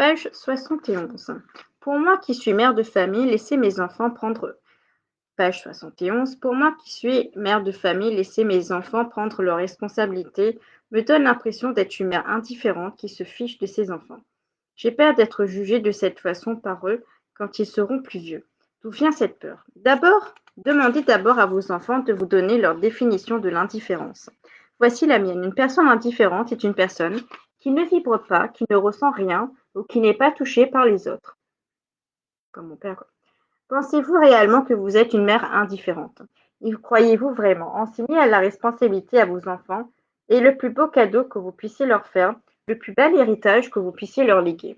Page 71. Pour moi qui suis mère de famille, laissez mes enfants prendre. Page 71. Pour moi qui suis mère de famille, laisser mes enfants prendre leurs responsabilités me donne l'impression d'être une mère indifférente qui se fiche de ses enfants. J'ai peur d'être jugée de cette façon par eux quand ils seront plus vieux. D'où vient cette peur? Demandez d'abord à vos enfants de vous donner leur définition de l'indifférence. Voici la mienne. Une personne indifférente est une personne qui ne vibre pas, qui ne ressent rien ou qui n'est pas touchée par les autres. Comme mon père, quoi. Pensez-vous réellement que vous êtes une mère indifférente? Y croyez-vous vraiment? Enseigner à la responsabilité à vos enfants est le plus beau cadeau que vous puissiez leur faire, le plus bel héritage que vous puissiez leur léguer.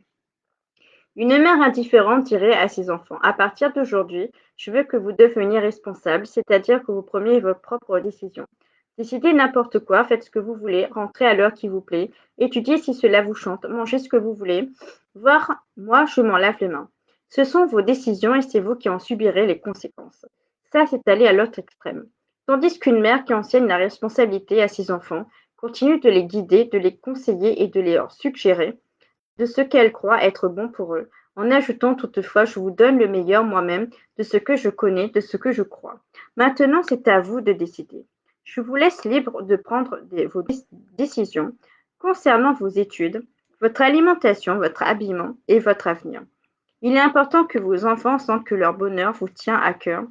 Une mère indifférente dirait à ses enfants: à partir d'aujourd'hui, je veux que vous deveniez responsables, c'est-à-dire que vous preniez vos propres décisions. Décidez n'importe quoi, faites ce que vous voulez, rentrez à l'heure qui vous plaît, étudiez si cela vous chante, mangez ce que vous voulez, voire moi je m'en lave les mains. Ce sont vos décisions et c'est vous qui en subirez les conséquences. Ça, c'est aller à l'autre extrême. Tandis qu'une mère qui enseigne la responsabilité à ses enfants continue de les guider, de les conseiller et de les leur suggérer de ce qu'elle croit être bon pour eux, en ajoutant toutefois: je vous donne le meilleur moi-même de ce que je connais, de ce que je crois. Maintenant, c'est à vous de décider. Je vous laisse libre de prendre vos décisions concernant vos études, votre alimentation, votre habillement et votre avenir. Il est important que vos enfants sentent que leur bonheur vous tient à cœur,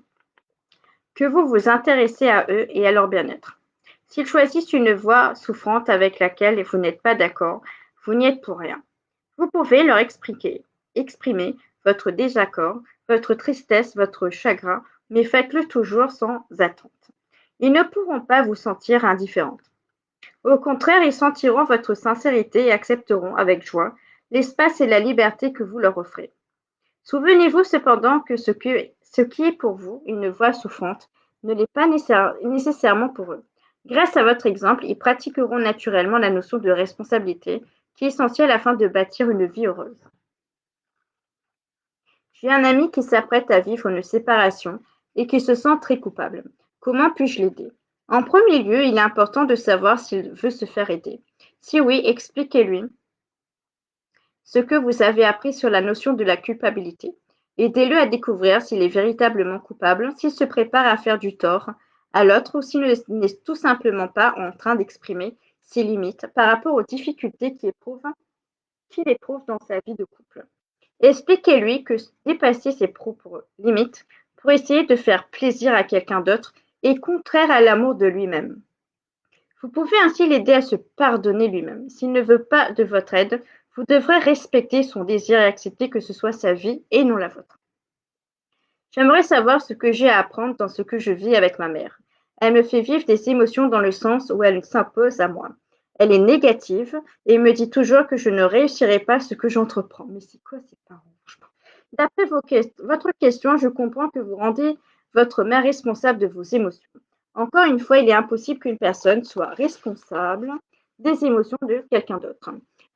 que vous vous intéressez à eux et à leur bien-être. S'ils choisissent une voie souffrante avec laquelle vous n'êtes pas d'accord, vous n'y êtes pour rien. Vous pouvez leur exprimer votre désaccord, votre tristesse, votre chagrin, mais faites-le toujours sans attente. Ils ne pourront pas vous sentir indifférente. Au contraire, ils sentiront votre sincérité et accepteront avec joie l'espace et la liberté que vous leur offrez. Souvenez-vous cependant que ce qui est pour vous une voie souffrante ne l'est pas nécessairement pour eux. Grâce à votre exemple, ils pratiqueront naturellement la notion de responsabilité qui est essentielle afin de bâtir une vie heureuse. J'ai un ami qui s'apprête à vivre une séparation et qui se sent très coupable. Comment puis-je l'aider? En premier lieu, il est important de savoir s'il veut se faire aider. Si oui, expliquez-lui ce que vous avez appris sur la notion de la culpabilité. Aidez-le à découvrir s'il est véritablement coupable, s'il se prépare à faire du tort à l'autre ou s'il n'est tout simplement pas en train d'exprimer ses limites par rapport aux difficultés qu'il éprouve dans sa vie de couple. Expliquez-lui que dépasser ses propres limites pour essayer de faire plaisir à quelqu'un d'autre est contraire à l'amour de lui-même. Vous pouvez ainsi l'aider à se pardonner lui-même. S'il ne veut pas de votre aide, vous devrez respecter son désir et accepter que ce soit sa vie et non la vôtre. J'aimerais savoir ce que j'ai à apprendre dans ce que je vis avec ma mère. Elle me fait vivre des émotions dans le sens où elle s'impose à moi. Elle est négative et me dit toujours que je ne réussirai pas ce que j'entreprends. Mais c'est quoi ces parents? D'après votre question, je comprends que vous rendez votre mère responsable de vos émotions. Encore une fois, il est impossible qu'une personne soit responsable des émotions de quelqu'un d'autre.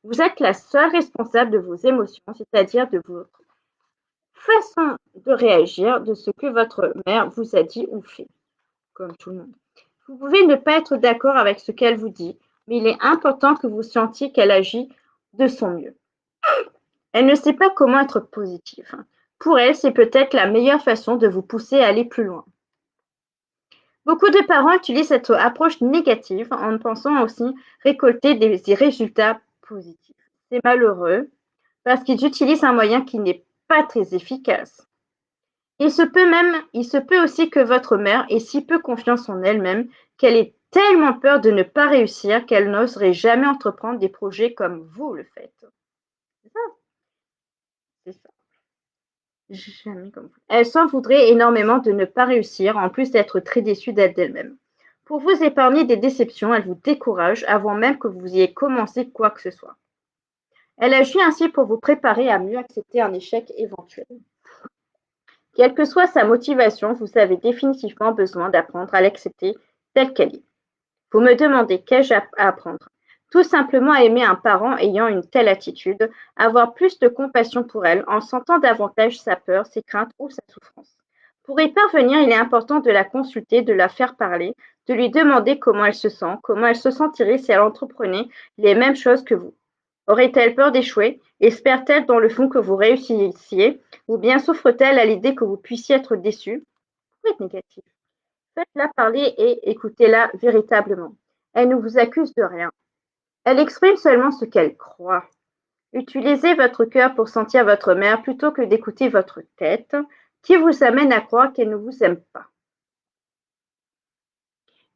Vous êtes la seule responsable de vos émotions, c'est-à-dire de votre façon de réagir, de ce que votre mère vous a dit ou fait, comme tout le monde. Vous pouvez ne pas être d'accord avec ce qu'elle vous dit, mais il est important que vous sentiez qu'elle agit de son mieux. Elle ne sait pas comment être positive. Pour elle, c'est peut-être la meilleure façon de vous pousser à aller plus loin. Beaucoup de parents utilisent cette approche négative en pensant aussi récolter des résultats positifs. C'est malheureux parce qu'ils utilisent un moyen qui n'est pas très efficace. Il se peut aussi que votre mère ait si peu confiance en elle-même qu'elle ait tellement peur de ne pas réussir qu'elle n'oserait jamais entreprendre des projets comme vous le faites. C'est ça, c'est ça. Jamais comme vous. Elle s'en voudrait énormément de ne pas réussir, en plus d'être très déçue d'elle-même. Pour vous épargner des déceptions, elle vous décourage avant même que vous ayez commencé quoi que ce soit. Elle agit ainsi pour vous préparer à mieux accepter un échec éventuel. Quelle que soit sa motivation, vous avez définitivement besoin d'apprendre à l'accepter telle qu'elle est. Vous me demandez qu'ai-je à apprendre? Tout simplement à aimer un parent ayant une telle attitude, avoir plus de compassion pour elle, en sentant davantage sa peur, ses craintes ou sa souffrance. Pour y parvenir, il est important de la consulter, de la faire parler, de lui demander comment elle se sent, comment elle se sentirait si elle entreprenait les mêmes choses que vous. Aurait-elle peur d'échouer? Espère-t-elle dans le fond que vous réussissiez? Ou bien souffre-t-elle à l'idée que vous puissiez être déçu? Pourquoi être négatif? Faites-la parler et écoutez-la véritablement. Elle ne vous accuse de rien. Elle exprime seulement ce qu'elle croit. Utilisez votre cœur pour sentir votre mère plutôt que d'écouter votre tête, qui vous amène à croire qu'elle ne vous aime pas.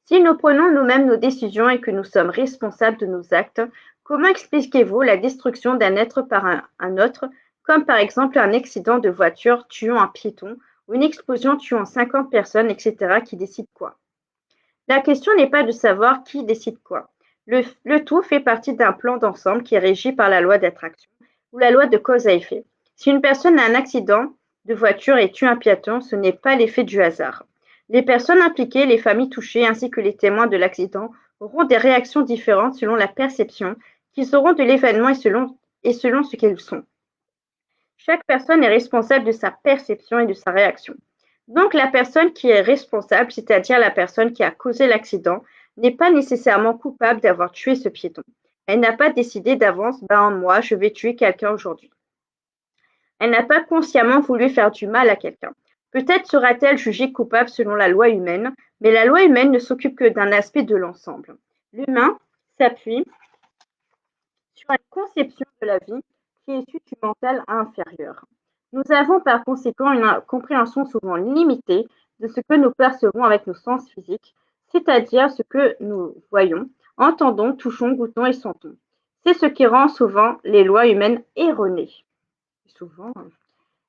Si nous prenons nous-mêmes nos décisions et que nous sommes responsables de nos actes, comment expliquez-vous la destruction d'un être par un autre, comme par exemple un accident de voiture tuant un piéton ou une explosion tuant 50 personnes, etc. Qui décide quoi? La question n'est pas de savoir qui décide quoi. Le tout fait partie d'un plan d'ensemble qui est régi par la loi d'attraction ou la loi de cause à effet. Si une personne a un accident de voiture et tue un piéton, ce n'est pas l'effet du hasard. Les personnes impliquées, les familles touchées ainsi que les témoins de l'accident auront des réactions différentes selon la perception qu'ils auront de l'événement et selon ce qu'ils sont. Chaque personne est responsable de sa perception et de sa réaction. Donc la personne qui est responsable, c'est-à-dire la personne qui a causé l'accident, n'est pas nécessairement coupable d'avoir tué ce piéton. Elle n'a pas décidé d'avance, moi, je vais tuer quelqu'un aujourd'hui. Elle n'a pas consciemment voulu faire du mal à quelqu'un. Peut-être sera-t-elle jugée coupable selon la loi humaine, mais la loi humaine ne s'occupe que d'un aspect de l'ensemble. L'humain s'appuie sur une conception de la vie qui est issue du mental inférieur. Nous avons par conséquent une compréhension souvent limitée de ce que nous percevons avec nos sens physiques, c'est-à-dire ce que nous voyons, entendons, touchons, goûtons et sentons. C'est ce qui rend souvent les lois humaines erronées. Souvent.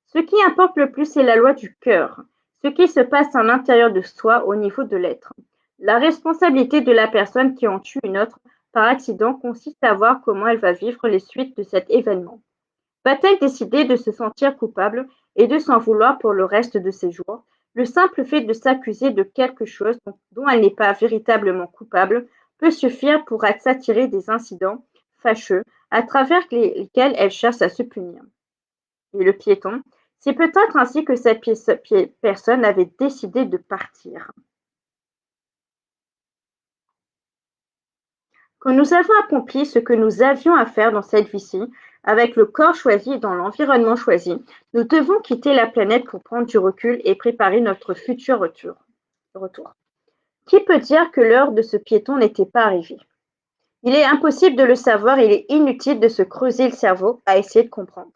Ce qui importe le plus, c'est la loi du cœur, ce qui se passe à l'intérieur de soi au niveau de l'être. La responsabilité de la personne qui en tue une autre par accident consiste à voir comment elle va vivre les suites de cet événement. Va-t-elle décider de se sentir coupable et de s'en vouloir pour le reste de ses jours? Le simple fait de s'accuser de quelque chose dont elle n'est pas véritablement coupable peut suffire pour s'attirer des incidents fâcheux à travers lesquels elle cherche à se punir. Et le piéton, c'est peut-être ainsi que cette personne avait décidé de partir. Quand nous avons accompli ce que nous avions à faire dans cette vie-ci, avec le corps choisi et dans l'environnement choisi, nous devons quitter la planète pour prendre du recul et préparer notre futur retour. Qui peut dire que l'heure de ce piéton n'était pas arrivée? Il est impossible de le savoir et il est inutile de se creuser le cerveau à essayer de comprendre.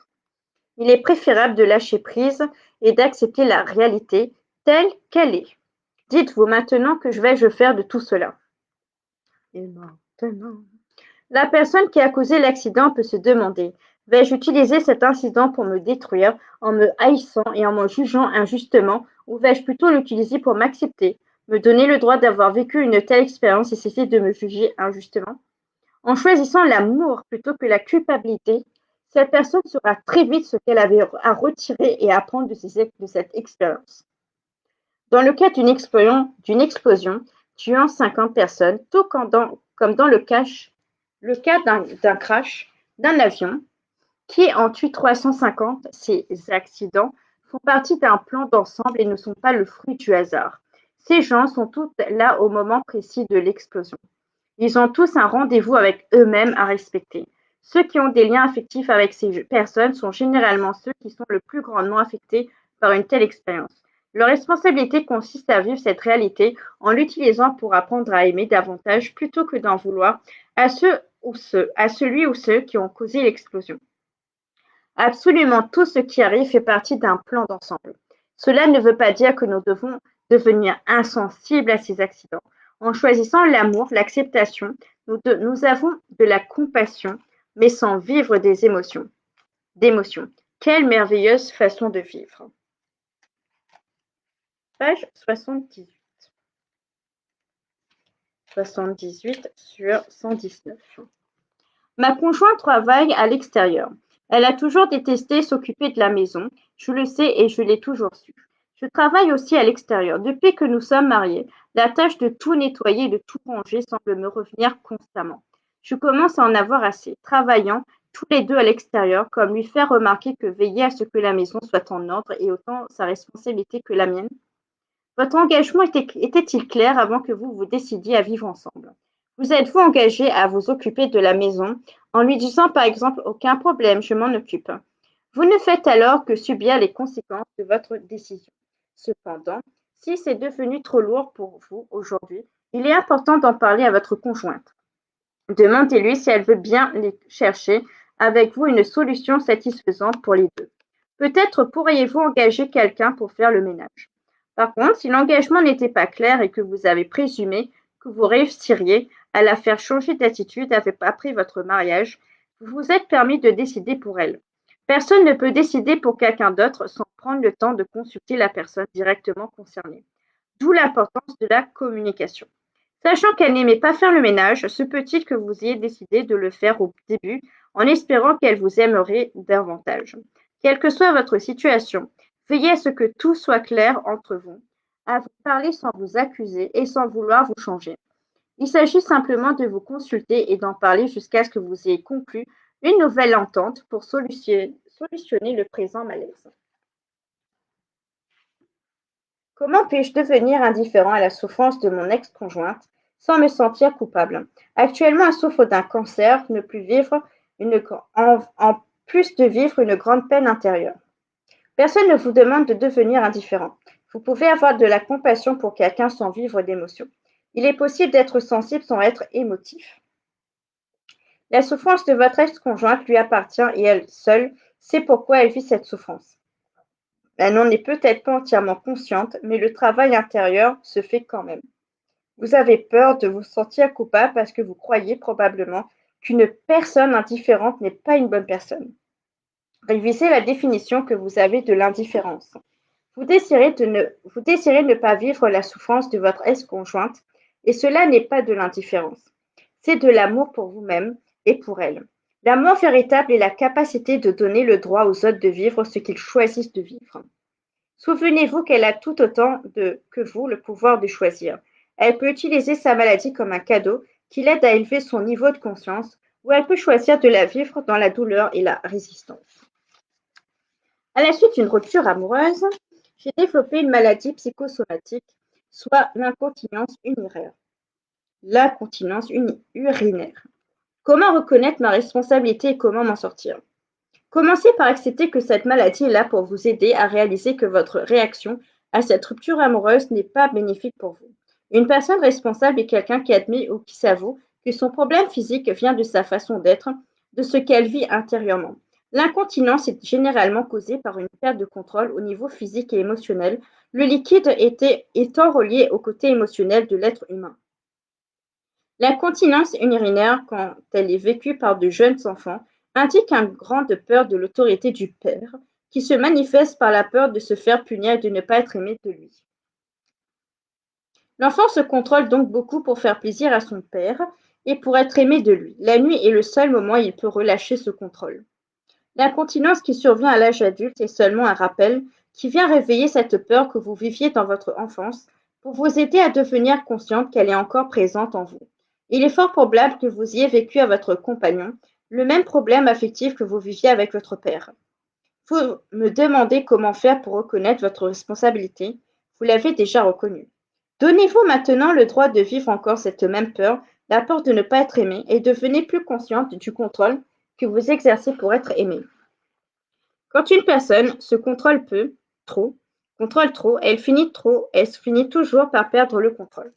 Il est préférable de lâcher prise et d'accepter la réalité telle qu'elle est. Dites-vous maintenant que vais-je faire de tout cela? Et maintenant. La personne qui a causé l'accident peut se demander: vais-je utiliser cet incident pour me détruire, en me haïssant et en me jugeant injustement, ou vais-je plutôt l'utiliser pour m'accepter, me donner le droit d'avoir vécu une telle expérience et cesser de me juger injustement? En choisissant l'amour plutôt que la culpabilité, cette personne saura très vite ce qu'elle avait à retirer et à apprendre de cette expérience. Dans le cas d'une explosion tuant 50 personnes, tout comme dans le cas d'un crash d'un avion qui en tue 350, ces accidents font partie d'un plan d'ensemble et ne sont pas le fruit du hasard. Ces gens sont tous là au moment précis de l'explosion. Ils ont tous un rendez-vous avec eux-mêmes à respecter. Ceux qui ont des liens affectifs avec ces personnes sont généralement ceux qui sont le plus grandement affectés par une telle expérience. Leur responsabilité consiste à vivre cette réalité en l'utilisant pour apprendre à aimer davantage plutôt que d'en vouloir à celui ou ceux qui ont causé l'explosion. Absolument tout ce qui arrive fait partie d'un plan d'ensemble. Cela ne veut pas dire que nous devons devenir insensibles à ces accidents. En choisissant l'amour, l'acceptation, nous avons de la compassion, mais sans vivre d'émotions. Quelle merveilleuse façon de vivre. Page 78. 78 sur 119. Ma conjointe travaille à l'extérieur. Elle a toujours détesté s'occuper de la maison, je le sais et je l'ai toujours su. Je travaille aussi à l'extérieur. Depuis que nous sommes mariés, la tâche de tout nettoyer et de tout ranger semble me revenir constamment. Je commence à en avoir assez, travaillant tous les deux à l'extérieur, comme lui faire remarquer que veiller à ce que la maison soit en ordre est autant sa responsabilité que la mienne. Votre engagement était-il clair avant que vous vous décidiez à vivre ensemble? Vous êtes-vous engagé à vous occuper de la maison en lui disant par exemple aucun problème, je m'en occupe. Vous ne faites alors que subir les conséquences de votre décision. Cependant, si c'est devenu trop lourd pour vous aujourd'hui, il est important d'en parler à votre conjointe. Demandez-lui si elle veut bien les chercher avec vous une solution satisfaisante pour les deux. Peut-être pourriez-vous engager quelqu'un pour faire le ménage. Par contre, si l'engagement n'était pas clair et que vous avez présumé que vous réussiriez à la faire changer d'attitude après votre mariage, vous vous êtes permis de décider pour elle. Personne ne peut décider pour quelqu'un d'autre sans prendre le temps de consulter la personne directement concernée. D'où l'importance de la communication. Sachant qu'elle n'aimait pas faire le ménage, se peut-il que vous ayez décidé de le faire au début en espérant qu'elle vous aimerait davantage. Quelle que soit votre situation, veillez à ce que tout soit clair entre vous, à vous parler sans vous accuser et sans vouloir vous changer. Il s'agit simplement de vous consulter et d'en parler jusqu'à ce que vous ayez conclu une nouvelle entente pour solutionner le présent malaise. Comment puis-je devenir indifférent à la souffrance de mon ex-conjointe sans me sentir coupable? Actuellement, elle souffre d'un cancer, ne plus vivre en plus de vivre une grande peine intérieure. Personne ne vous demande de devenir indifférent. Vous pouvez avoir de la compassion pour quelqu'un sans vivre d'émotion. Il est possible d'être sensible sans être émotif. La souffrance de votre ex-conjointe lui appartient et elle seule sait pourquoi elle vit cette souffrance. Elle n'en est peut-être pas entièrement consciente, mais le travail intérieur se fait quand même. Vous avez peur de vous sentir coupable parce que vous croyez probablement qu'une personne indifférente n'est pas une bonne personne. Révisez la définition que vous avez de l'indifférence. Vous désirez ne pas vivre la souffrance de votre ex-conjointe et cela n'est pas de l'indifférence. C'est de l'amour pour vous-même et pour elle. L'amour véritable est la capacité de donner le droit aux autres de vivre ce qu'ils choisissent de vivre. Souvenez-vous qu'elle a tout autant que vous le pouvoir de choisir. Elle peut utiliser sa maladie comme un cadeau qui l'aide à élever son niveau de conscience ou elle peut choisir de la vivre dans la douleur et la résistance. À la suite d'une rupture amoureuse, j'ai développé une maladie psychosomatique, soit l'incontinence urinaire. Urinaire. Comment reconnaître ma responsabilité et comment m'en sortir? Commencez par accepter que cette maladie est là pour vous aider à réaliser que votre réaction à cette rupture amoureuse n'est pas bénéfique pour vous. Une personne responsable est quelqu'un qui admet ou qui s'avoue que son problème physique vient de sa façon d'être, de ce qu'elle vit intérieurement. L'incontinence est généralement causée par une perte de contrôle au niveau physique et émotionnel, le liquide étant relié au côté émotionnel de l'être humain. L'incontinence urinaire, quand elle est vécue par de jeunes enfants, indique une grande peur de l'autorité du père, qui se manifeste par la peur de se faire punir et de ne pas être aimé de lui. L'enfant se contrôle donc beaucoup pour faire plaisir à son père et pour être aimé de lui. La nuit est le seul moment où il peut relâcher ce contrôle. L'incontinence qui survient à l'âge adulte est seulement un rappel qui vient réveiller cette peur que vous viviez dans votre enfance pour vous aider à devenir consciente qu'elle est encore présente en vous. Il est fort probable que vous ayez vécu à votre compagnon le même problème affectif que vous viviez avec votre père. Vous me demandez comment faire pour reconnaître votre responsabilité. Vous l'avez déjà reconnue. Donnez-vous maintenant le droit de vivre encore cette même peur, la peur de ne pas être aimé, et devenez plus consciente du contrôle que vous exercez pour être aimé. Quand une personne se contrôle trop, elle finit toujours par perdre le contrôle.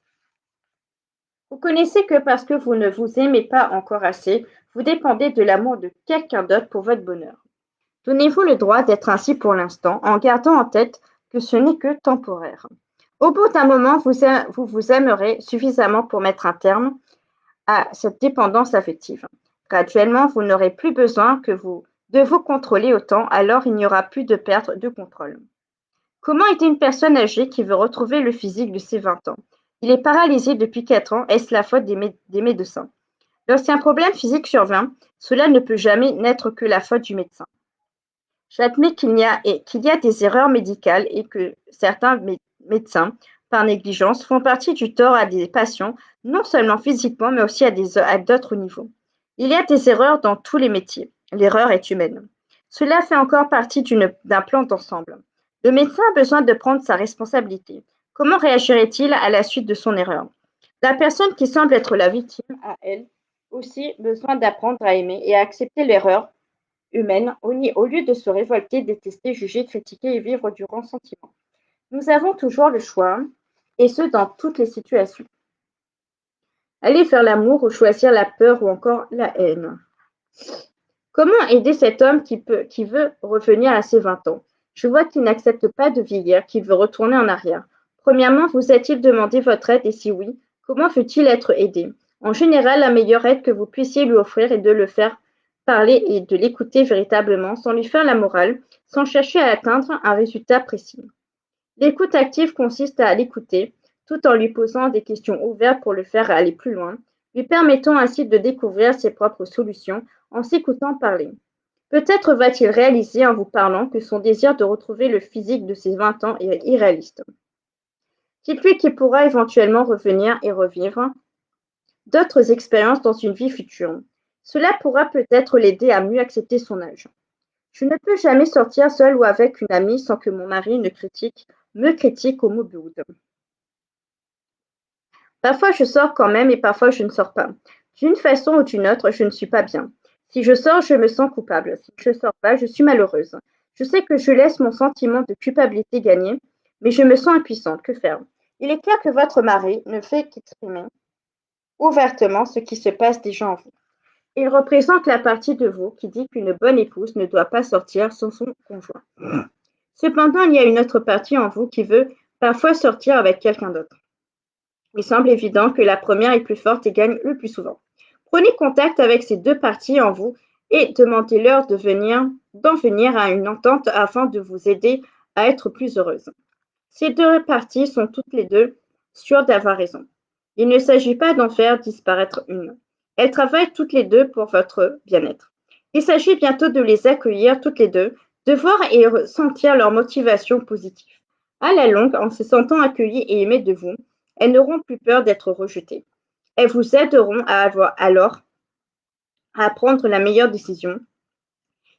Vous connaissez que parce que vous ne vous aimez pas encore assez, vous dépendez de l'amour de quelqu'un d'autre pour votre bonheur. Donnez-vous le droit d'être ainsi pour l'instant, en gardant en tête que ce n'est que temporaire. Au bout d'un moment, vous aimerez suffisamment pour mettre un terme à cette dépendance affective. Graduellement, vous n'aurez plus besoin de vous contrôler autant, alors il n'y aura plus de perte de contrôle. Comment aider une personne âgée qui veut retrouver le physique de ses 20 ans? Il est paralysé depuis 4 ans, est-ce la faute des médecins? Lorsqu'un problème physique survient, cela ne peut jamais n'être que la faute du médecin. J'admets qu'il y a des erreurs médicales et que certains médecins, par négligence, font partie du tort à des patients, non seulement physiquement, mais aussi à d'autres niveaux. Il y a des erreurs dans tous les métiers. L'erreur est humaine. Cela fait encore partie d'un plan d'ensemble. Le médecin a besoin de prendre sa responsabilité. Comment réagirait-il à la suite de son erreur? La personne qui semble être la victime a, elle aussi besoin d'apprendre à aimer et à accepter l'erreur humaine au lieu de se révolter, détester, juger, critiquer et vivre du ressentiment. Nous avons toujours le choix, et ce dans toutes les situations. Aller faire l'amour ou choisir la peur ou encore la haine. Comment aider cet homme qui veut revenir à ses 20 ans? Je vois qu'il n'accepte pas de vieillir, qu'il veut retourner en arrière. Premièrement, vous a-t-il demandé votre aide et si oui, comment veut-il être aidé? En général, la meilleure aide que vous puissiez lui offrir est de le faire parler et de l'écouter véritablement, sans lui faire la morale, sans chercher à atteindre un résultat précis. L'écoute active consiste à l'écouter, tout en lui posant des questions ouvertes pour le faire aller plus loin, lui permettant ainsi de découvrir ses propres solutions en s'écoutant parler. Peut-être va-t-il réaliser en vous parlant que son désir de retrouver le physique de ses 20 ans est irréaliste. Dites-lui qu'il pourra éventuellement revenir et revivre d'autres expériences dans une vie future. Cela pourra peut-être l'aider à mieux accepter son âge. Je ne peux jamais sortir seule ou avec une amie sans que mon mari me critique au mot Boud. Parfois je sors quand même et parfois je ne sors pas. D'une façon ou d'une autre, je ne suis pas bien. Si je sors, je me sens coupable. Si je ne sors pas, je suis malheureuse. Je sais que je laisse mon sentiment de culpabilité gagner, mais je me sens impuissante. Que faire? Il est clair que votre mari ne fait qu'exprimer ouvertement ce qui se passe déjà en vous. Il représente la partie de vous qui dit qu'une bonne épouse ne doit pas sortir sans son conjoint. Cependant, il y a une autre partie en vous qui veut parfois sortir avec quelqu'un d'autre. Il semble évident que la première est plus forte et gagne le plus souvent. Prenez contact avec ces deux parties en vous et demandez-leur d'en venir à une entente afin de vous aider à être plus heureuse. Ces deux parties sont toutes les deux sûres d'avoir raison. Il ne s'agit pas d'en faire disparaître une. Elles travaillent toutes les deux pour votre bien-être. Il s'agit bientôt de les accueillir toutes les deux, de voir et ressentir leur motivation positive. À la longue, en se sentant accueillies et aimées de vous, elles n'auront plus peur d'être rejetées. Elles vous aideront à avoir alors à prendre la meilleure décision,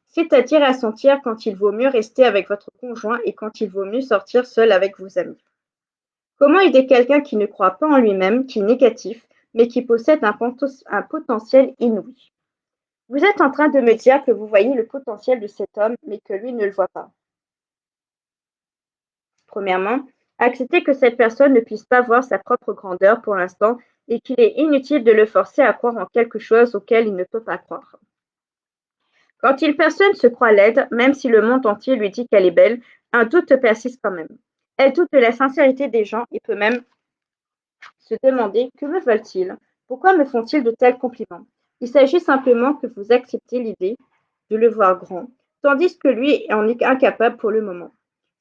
c'est-à-dire à sentir quand il vaut mieux rester avec votre conjoint et quand il vaut mieux sortir seul avec vos amis. Comment aider quelqu'un qui ne croit pas en lui-même, qui est négatif, mais qui possède un potentiel inouï? Vous êtes en train de me dire que vous voyez le potentiel de cet homme, mais que lui ne le voit pas. Premièrement, acceptez que cette personne ne puisse pas voir sa propre grandeur pour l'instant et qu'il est inutile de le forcer à croire en quelque chose auquel il ne peut pas croire. Quand une personne se croit laide, même si le monde entier lui dit qu'elle est belle, un doute persiste quand même. Elle doute de la sincérité des gens et peut même se demander que me veulent-ils? Pourquoi me font-ils de tels compliments? Il s'agit simplement que vous acceptez l'idée de le voir grand, tandis que lui en est incapable pour le moment.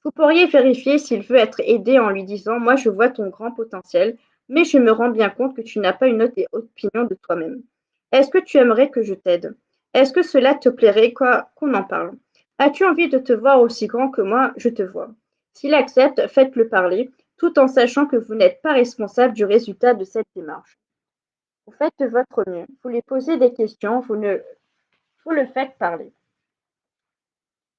Vous pourriez vérifier s'il veut être aidé en lui disant: moi je vois ton grand potentiel, mais je me rends bien compte que tu n'as pas une autre opinion de toi-même. Est-ce que tu aimerais que je t'aide? Est-ce que cela te plairait qu'on en parle? As-tu envie de te voir aussi grand que moi, je te vois? S'il accepte, faites-le parler, tout en sachant que vous n'êtes pas responsable du résultat de cette démarche. Vous faites de votre mieux, vous lui posez des questions, vous le faites parler.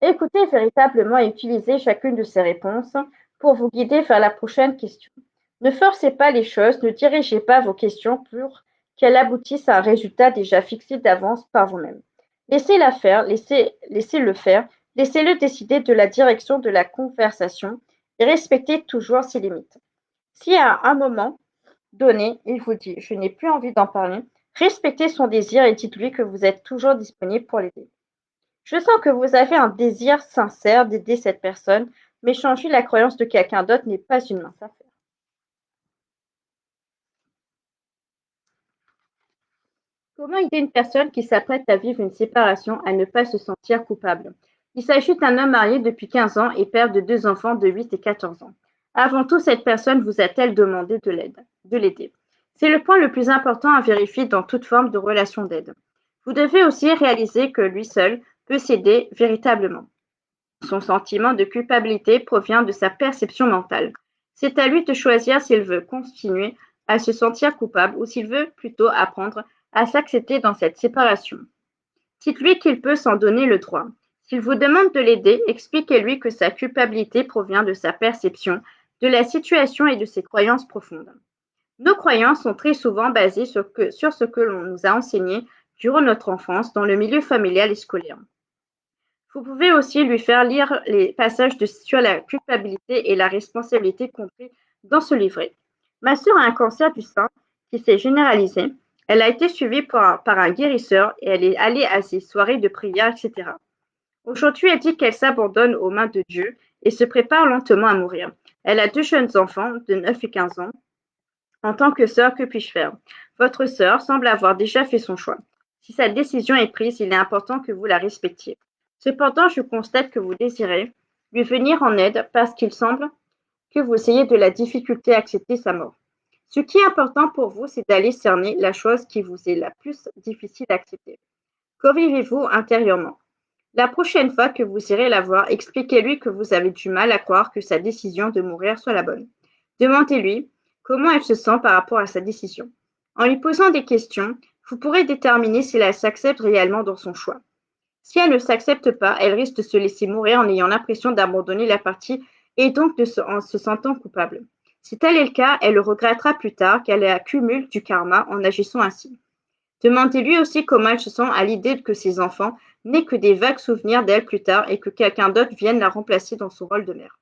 Écoutez véritablement et utilisez chacune de ces réponses pour vous guider vers la prochaine question. Ne forcez pas les choses, ne dirigez pas vos questions pour qu'elles aboutissent à un résultat déjà fixé d'avance par vous-même. Laissez-la faire, laissez-le faire, laissez-le décider de la direction de la conversation et respectez toujours ses limites. Si à un moment donné, il vous dit: je n'ai plus envie d'en parler, respectez son désir et dites-lui que vous êtes toujours disponible pour l'aider. Je sens que vous avez un désir sincère d'aider cette personne, mais changer la croyance de quelqu'un d'autre n'est pas une mince affaire. Comment aider une personne qui s'apprête à vivre une séparation à ne pas se sentir coupable? Il s'agit d'un homme marié depuis 15 ans et père de deux enfants de 8 et 14 ans. Avant tout, cette personne vous a-t-elle demandé de l'aider? C'est le point le plus important à vérifier dans toute forme de relation d'aide. Vous devez aussi réaliser que lui seul peut s'aider véritablement. Son sentiment de culpabilité provient de sa perception mentale. C'est à lui de choisir s'il veut continuer à se sentir coupable ou s'il veut plutôt apprendre à s'accepter dans cette séparation. Dites-lui qu'il peut s'en donner le droit. S'il vous demande de l'aider, expliquez-lui que sa culpabilité provient de sa perception de la situation et de ses croyances profondes. Nos croyances sont très souvent basées sur ce que l'on nous a enseigné durant notre enfance dans le milieu familial et scolaire. Vous pouvez aussi lui faire lire les passages sur la culpabilité et la responsabilité compris dans ce livret. Ma sœur a un cancer du sein qui s'est généralisé. Elle a été suivie par un guérisseur et elle est allée à ses soirées de prière, etc. Aujourd'hui, elle dit qu'elle s'abandonne aux mains de Dieu et se prépare lentement à mourir. Elle a deux jeunes enfants de 9 et 15 ans. En tant que sœur, que puis-je faire? Votre sœur semble avoir déjà fait son choix. Si sa décision est prise, il est important que vous la respectiez. Cependant, je constate que vous désirez lui venir en aide parce qu'il semble que vous ayez de la difficulté à accepter sa mort. Ce qui est important pour vous, c'est d'aller cerner la chose qui vous est la plus difficile à accepter. Que vivez-vous intérieurement? La prochaine fois que vous irez la voir, expliquez-lui que vous avez du mal à croire que sa décision de mourir soit la bonne. Demandez-lui comment elle se sent par rapport à sa décision. En lui posant des questions, vous pourrez déterminer si elle s'accepte réellement dans son choix. Si elle ne s'accepte pas, elle risque de se laisser mourir en ayant l'impression d'abandonner la partie et donc en se sentant coupable. Si tel est le cas, elle le regrettera plus tard qu'elle accumule du karma en agissant ainsi. Demandez-lui aussi comment elle se sent à l'idée que ses enfants n'aient que des vagues souvenirs d'elle plus tard et que quelqu'un d'autre vienne la remplacer dans son rôle de mère.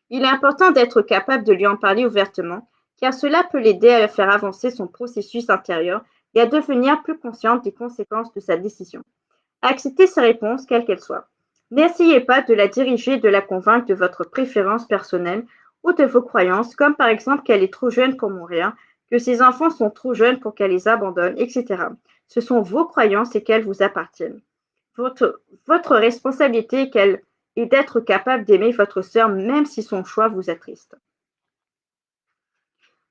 Il est important d'être capable de lui en parler ouvertement, car cela peut l'aider à faire avancer son processus intérieur et à devenir plus consciente des conséquences de sa décision. Acceptez sa réponse, quelle qu'elle soit. N'essayez pas de la diriger, de la convaincre de votre préférence personnelle ou de vos croyances, comme par exemple qu'elle est trop jeune pour mourir, que ses enfants sont trop jeunes pour qu'elle les abandonne, etc. Ce sont vos croyances et qu'elles vous appartiennent. Votre responsabilité est d'être capable d'aimer votre sœur même si son choix vous attriste.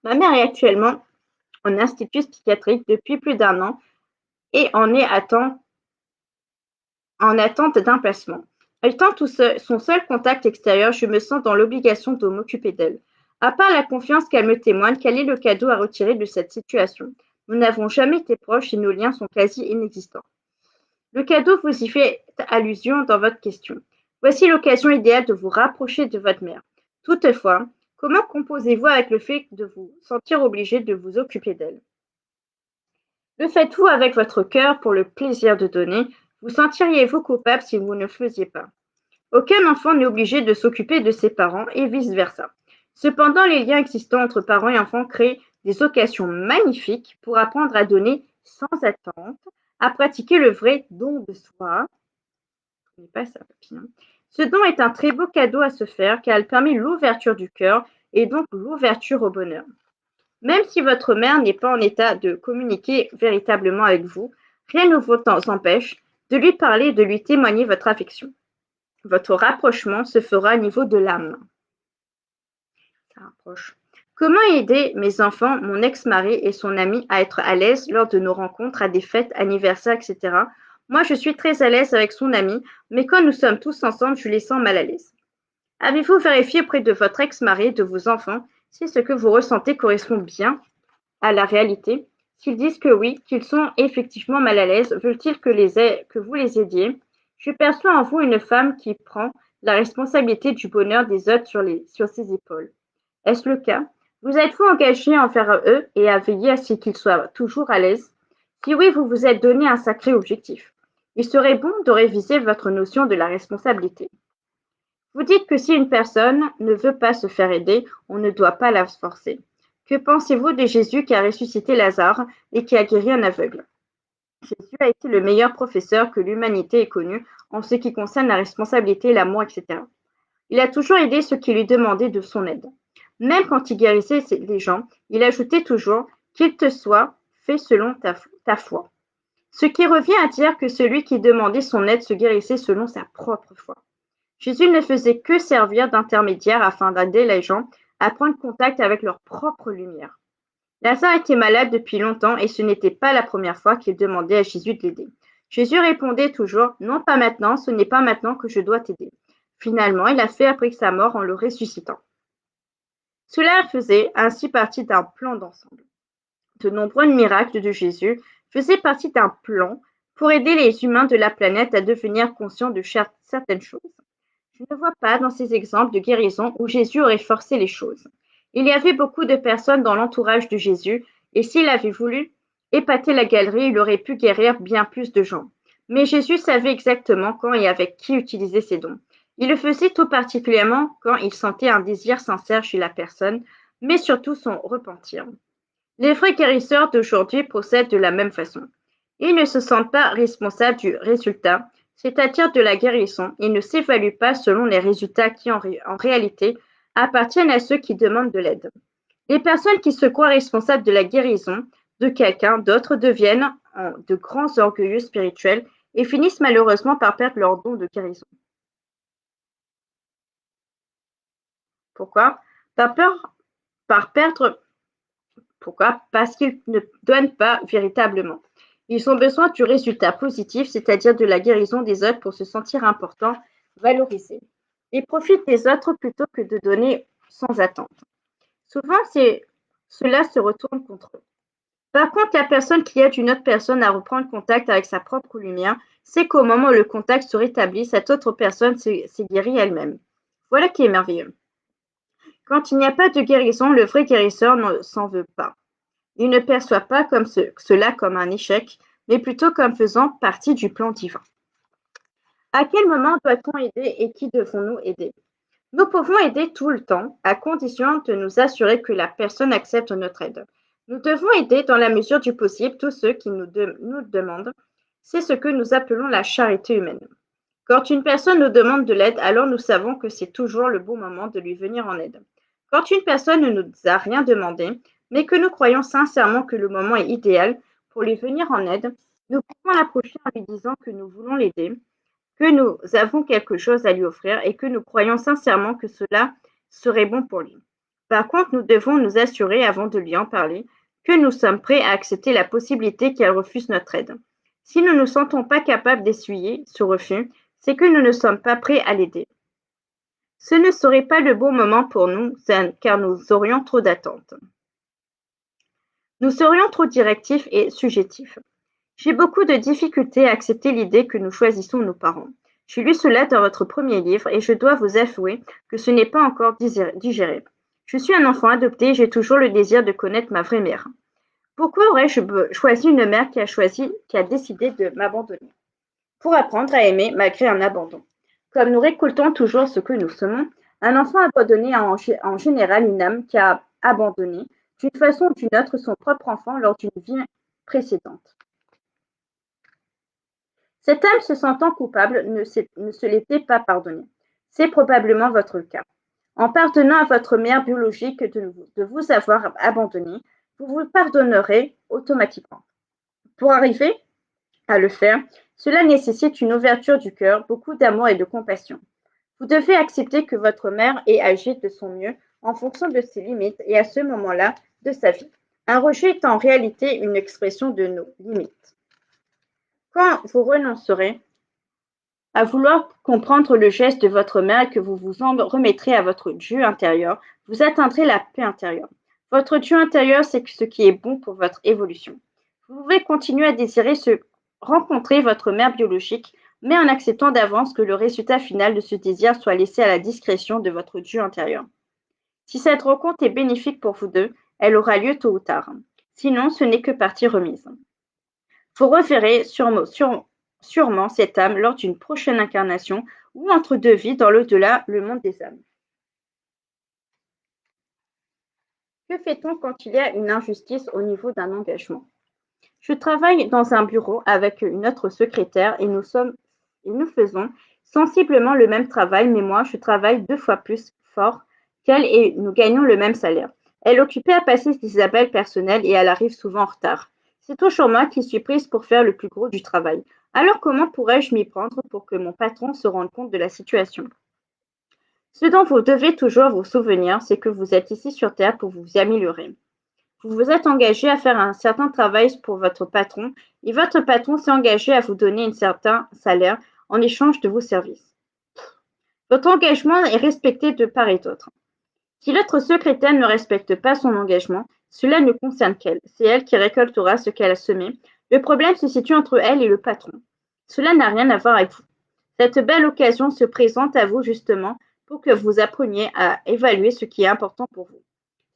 Ma mère est actuellement en institut psychiatrique depuis plus d'1 an et en attente d'un placement. Étant son seul contact extérieur, je me sens dans l'obligation de m'occuper d'elle. À part la confiance qu'elle me témoigne, quel est le cadeau à retirer de cette situation? Nous n'avons jamais été proches et nos liens sont quasi inexistants. Le cadeau vous y fait allusion dans votre question. Voici l'occasion idéale de vous rapprocher de votre mère. Toutefois, comment composez-vous avec le fait de vous sentir obligé de vous occuper d'elle? Le faites-vous avec votre cœur pour le plaisir de donner? Vous sentiriez-vous coupable si vous ne le faisiez pas? Aucun enfant n'est obligé de s'occuper de ses parents et vice-versa. Cependant, les liens existants entre parents et enfants créent des occasions magnifiques pour apprendre à donner sans attente, à pratiquer le vrai don de soi. Je ne connais pas ça, papy, hein. Ce don est un très beau cadeau à se faire car il permet l'ouverture du cœur et donc l'ouverture au bonheur. Même si votre mère n'est pas en état de communiquer véritablement avec vous, rien ne vous empêche de lui parler et de lui témoigner votre affection. Votre rapprochement se fera au niveau de l'âme. Ça rapproche. Comment aider mes enfants, mon ex-mari et son ami à être à l'aise lors de nos rencontres, à des fêtes, anniversaires, etc. Moi, je suis très à l'aise avec son ami, mais quand nous sommes tous ensemble, je les sens mal à l'aise. Avez-vous vérifié auprès de votre ex-mari et de vos enfants si ce que vous ressentez correspond bien à la réalité? S'ils disent que oui, qu'ils sont effectivement mal à l'aise, veulent-ils que vous les aidiez? Je perçois en vous une femme qui prend la responsabilité du bonheur des autres sur ses épaules. Est-ce le cas? Vous êtes-vous engagé envers eux et à veiller à ce qu'ils soient toujours à l'aise? Si oui, vous vous êtes donné un sacré objectif. Il serait bon de réviser votre notion de la responsabilité. Vous dites que si une personne ne veut pas se faire aider, on ne doit pas la forcer. Que pensez-vous de Jésus qui a ressuscité Lazare et qui a guéri un aveugle? Jésus a été le meilleur professeur que l'humanité ait connu en ce qui concerne la responsabilité, l'amour, etc. Il a toujours aidé ceux qui lui demandaient de son aide. Même quand il guérissait les gens, il ajoutait toujours qu'il te soit fait selon ta foi. Ce qui revient à dire que celui qui demandait son aide se guérissait selon sa propre foi. Jésus ne faisait que servir d'intermédiaire afin d'aider les gens à prendre contact avec leur propre lumière. Lazare était malade depuis longtemps et ce n'était pas la première fois qu'il demandait à Jésus de l'aider. Jésus répondait toujours: non, pas maintenant, ce n'est pas maintenant que je dois t'aider. Finalement, il l'a fait après sa mort en le ressuscitant. Cela faisait ainsi partie d'un plan d'ensemble. De nombreux miracles de Jésus faisaient partie d'un plan pour aider les humains de la planète à devenir conscients de certaines choses. Je ne vois pas dans ces exemples de guérison où Jésus aurait forcé les choses. Il y avait beaucoup de personnes dans l'entourage de Jésus, et s'il avait voulu épater la galerie, il aurait pu guérir bien plus de gens. Mais Jésus savait exactement quand et avec qui utiliser ses dons. Il le faisait tout particulièrement quand il sentait un désir sincère chez la personne, mais surtout son repentir. Les vrais guérisseurs d'aujourd'hui procèdent de la même façon. Ils ne se sentent pas responsables du résultat, c'est-à-dire de la guérison. Ils ne s'évaluent pas selon les résultats qui, en réalité, appartiennent à ceux qui demandent de l'aide. Les personnes qui se croient responsables de la guérison de quelqu'un d'autre deviennent de grands orgueilleux spirituels et finissent malheureusement par perdre leur don de guérison. Pourquoi? Par peur, par perdre. Pourquoi? Parce qu'ils ne donnent pas véritablement. Ils ont besoin du résultat positif, c'est-à-dire de la guérison des autres pour se sentir importants, valorisés. Ils profitent des autres plutôt que de donner sans attente. Souvent, cela se retourne contre eux. Par contre, la personne qui aide une autre personne à reprendre contact avec sa propre lumière sait qu'au moment où le contact se rétablit, cette autre personne s'est guérie elle-même. Voilà qui est merveilleux. Quand il n'y a pas de guérison, le vrai guérisseur ne s'en veut pas. Il ne perçoit pas cela comme un échec, mais plutôt comme faisant partie du plan divin. À quel moment doit-on aider et qui devons-nous aider? Nous pouvons aider tout le temps, à condition de nous assurer que la personne accepte notre aide. Nous devons aider dans la mesure du possible tous ceux qui nous demandent. C'est ce que nous appelons la charité humaine. Quand une personne nous demande de l'aide, alors nous savons que c'est toujours le bon moment de lui venir en aide. Quand une personne ne nous a rien demandé, mais que nous croyons sincèrement que le moment est idéal pour lui venir en aide, nous pouvons l'approcher en lui disant que nous voulons l'aider, que nous avons quelque chose à lui offrir et que nous croyons sincèrement que cela serait bon pour lui. Par contre, nous devons nous assurer, avant de lui en parler, que nous sommes prêts à accepter la possibilité qu'elle refuse notre aide. Si nous ne nous sentons pas capables d'essuyer ce refus, c'est que nous ne sommes pas prêts à l'aider. Ce ne serait pas le bon moment pour nous, car nous aurions trop d'attentes. Nous serions trop directifs et subjectifs. J'ai beaucoup de difficultés à accepter l'idée que nous choisissons nos parents. J'ai lu cela dans votre premier livre et je dois vous avouer que ce n'est pas encore digéré. Je suis un enfant adopté et j'ai toujours le désir de connaître ma vraie mère. Pourquoi aurais-je choisi une mère qui a décidé de m'abandonner? Pour apprendre à aimer malgré un abandon. Comme nous récoltons toujours ce que nous semons, un enfant abandonné a en général une âme qui a abandonné d'une façon ou d'une autre son propre enfant lors d'une vie précédente. Cette âme se sentant coupable ne se l'était pas pardonnée. C'est probablement votre cas. En pardonnant à votre mère biologique de vous avoir abandonné, vous vous pardonnerez automatiquement. Pour arriver à le faire, cela nécessite une ouverture du cœur, beaucoup d'amour et de compassion. Vous devez accepter que votre mère ait agi de son mieux en fonction de ses limites et à ce moment-là de sa vie. Un rejet est en réalité une expression de nos limites. Quand vous renoncerez à vouloir comprendre le geste de votre mère et que vous vous en remettrez à votre Dieu intérieur, vous atteindrez la paix intérieure. Votre Dieu intérieur, c'est ce qui est bon pour votre évolution. Vous pouvez continuer à désirer rencontrer votre mère biologique, mais en acceptant d'avance que le résultat final de ce désir soit laissé à la discrétion de votre Dieu intérieur. Si cette rencontre est bénéfique pour vous deux, elle aura lieu tôt ou tard. Sinon, ce n'est que partie remise. Vous reverrez sûrement cette âme lors d'une prochaine incarnation ou entre deux vies dans l'au-delà, le monde des âmes. Que fait-on quand il y a une injustice au niveau d'un engagement? Je travaille dans un bureau avec une autre secrétaire et nous faisons sensiblement le même travail, mais moi, je travaille 2 fois plus fort qu'elle et nous gagnons le même salaire. Elle est occupée à passer ses appels personnels et elle arrive souvent en retard. C'est toujours moi qui suis prise pour faire le plus gros du travail. Alors comment pourrais-je m'y prendre pour que mon patron se rende compte de la situation? Ce dont vous devez toujours vous souvenir, c'est que vous êtes ici sur Terre pour vous améliorer. Vous vous êtes engagé à faire un certain travail pour votre patron et votre patron s'est engagé à vous donner un certain salaire en échange de vos services. Votre engagement est respecté de part et d'autre. Si l'autre secrétaire ne respecte pas son engagement, cela ne concerne qu'elle. C'est elle qui récoltera ce qu'elle a semé. Le problème se situe entre elle et le patron. Cela n'a rien à voir avec vous. Cette belle occasion se présente à vous justement pour que vous appreniez à évaluer ce qui est important pour vous.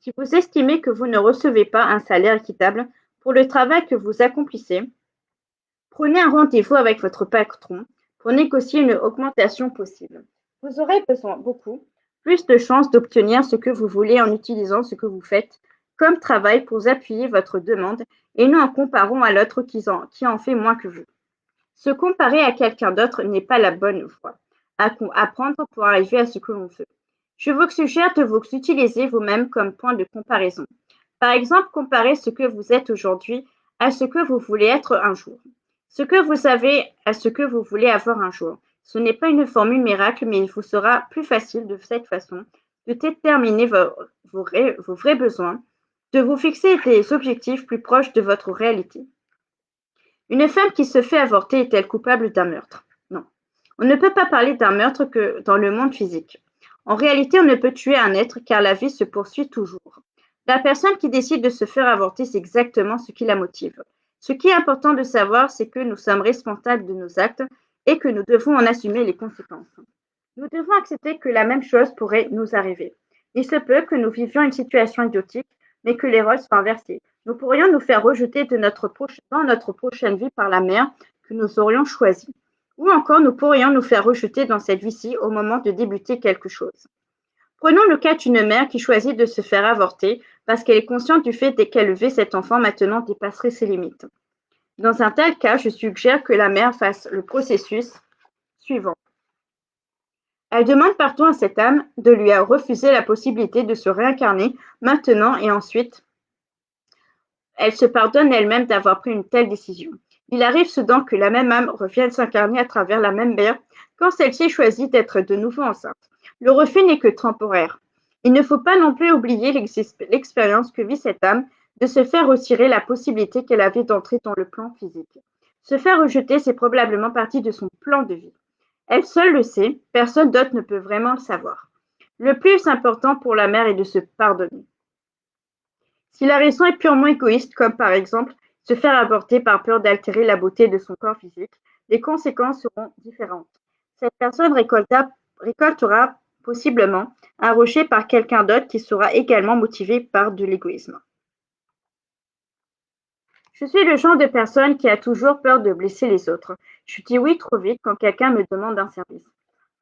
Si vous estimez que vous ne recevez pas un salaire équitable pour le travail que vous accomplissez, prenez un rendez-vous avec votre patron pour négocier une augmentation possible. Vous aurez besoin beaucoup plus de chances d'obtenir ce que vous voulez en utilisant ce que vous faites comme travail pour appuyer votre demande et non en comparant à l'autre qui en fait moins que vous. Se comparer à quelqu'un d'autre n'est pas la bonne voie à prendre pour arriver à ce que l'on veut. Je vous suggère de vous utiliser vous-même comme point de comparaison. Par exemple, comparez ce que vous êtes aujourd'hui à ce que vous voulez être un jour. Ce que vous avez à ce que vous voulez avoir un jour. Ce n'est pas une formule miracle, mais il vous sera plus facile de cette façon de déterminer vos vrais besoins, de vous fixer des objectifs plus proches de votre réalité. Une femme qui se fait avorter est-elle coupable d'un meurtre? Non. On ne peut pas parler d'un meurtre que dans le monde physique. En réalité, on ne peut tuer un être car la vie se poursuit toujours. La personne qui décide de se faire avorter, c'est exactement ce qui la motive. Ce qui est important de savoir, c'est que nous sommes responsables de nos actes et que nous devons en assumer les conséquences. Nous devons accepter que la même chose pourrait nous arriver. Il se peut que nous vivions une situation idiotique, mais que les rôles soient inversés. Nous pourrions nous faire rejeter dans notre prochaine vie par la mère que nous aurions choisie. Ou encore, nous pourrions nous faire rejeter dans cette vie-ci au moment de débuter quelque chose. Prenons le cas d'une mère qui choisit de se faire avorter parce qu'elle est consciente du fait qu'élever cet enfant maintenant dépasserait ses limites. Dans un tel cas, je suggère que la mère fasse le processus suivant. Elle demande pardon à cette âme de lui refuser la possibilité de se réincarner maintenant et ensuite, elle se pardonne elle-même d'avoir pris une telle décision. Il arrive souvent que la même âme revienne s'incarner à travers la même mère quand celle-ci choisit d'être de nouveau enceinte. Le refus n'est que temporaire. Il ne faut pas non plus oublier l'expérience que vit cette âme de se faire retirer la possibilité qu'elle avait d'entrer dans le plan physique. Se faire rejeter, c'est probablement partie de son plan de vie. Elle seule le sait, personne d'autre ne peut vraiment le savoir. Le plus important pour la mère est de se pardonner. Si la raison est purement égoïste, comme par exemple se faire avorter par peur d'altérer la beauté de son corps physique, les conséquences seront différentes. Cette personne récoltera possiblement un rejet par quelqu'un d'autre qui sera également motivé par de l'égoïsme. Je suis le genre de personne qui a toujours peur de blesser les autres. Je dis oui trop vite quand quelqu'un me demande un service.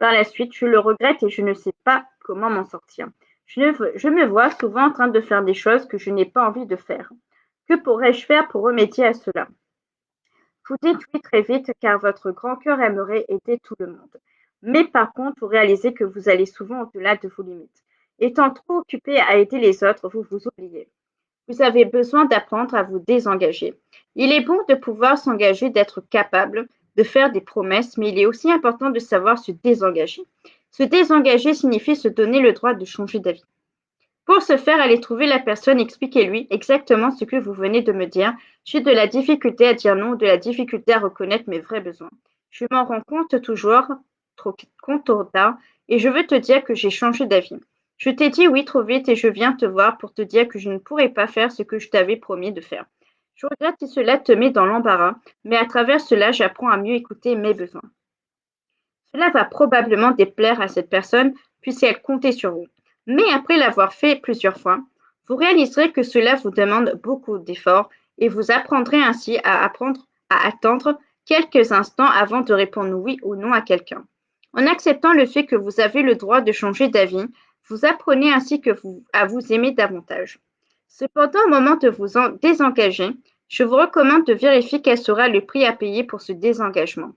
Par la suite, je le regrette et je ne sais pas comment m'en sortir. Je me vois souvent en train de faire des choses que je n'ai pas envie de faire. Que pourrais-je faire pour remédier à cela? Vous dites oui très vite car votre grand cœur aimerait aider tout le monde. Mais par contre, vous réalisez que vous allez souvent au-delà de vos limites. Étant trop occupé à aider les autres, vous vous oubliez. Vous avez besoin d'apprendre à vous désengager. Il est bon de pouvoir s'engager, d'être capable de faire des promesses, mais il est aussi important de savoir se désengager. Se désengager signifie se donner le droit de changer d'avis. Pour ce faire, allez trouver la personne, expliquez-lui exactement ce que vous venez de me dire. J'ai de la difficulté à dire non, de la difficulté à reconnaître mes vrais besoins. Je m'en rends compte toujours trop tard et je veux te dire que j'ai changé d'avis. Je t'ai dit oui trop vite et je viens te voir pour te dire que je ne pourrai pas faire ce que je t'avais promis de faire. Je regrette si cela te met dans l'embarras, mais à travers cela, j'apprends à mieux écouter mes besoins. Cela va probablement déplaire à cette personne puisqu'elle comptait sur vous. Mais après l'avoir fait plusieurs fois, vous réaliserez que cela vous demande beaucoup d'efforts et vous apprendrez ainsi à attendre quelques instants avant de répondre oui ou non à quelqu'un. En acceptant le fait que vous avez le droit de changer d'avis, vous apprenez ainsi à vous aimer davantage. Cependant, au moment de vous désengager, je vous recommande de vérifier quel sera le prix à payer pour ce désengagement.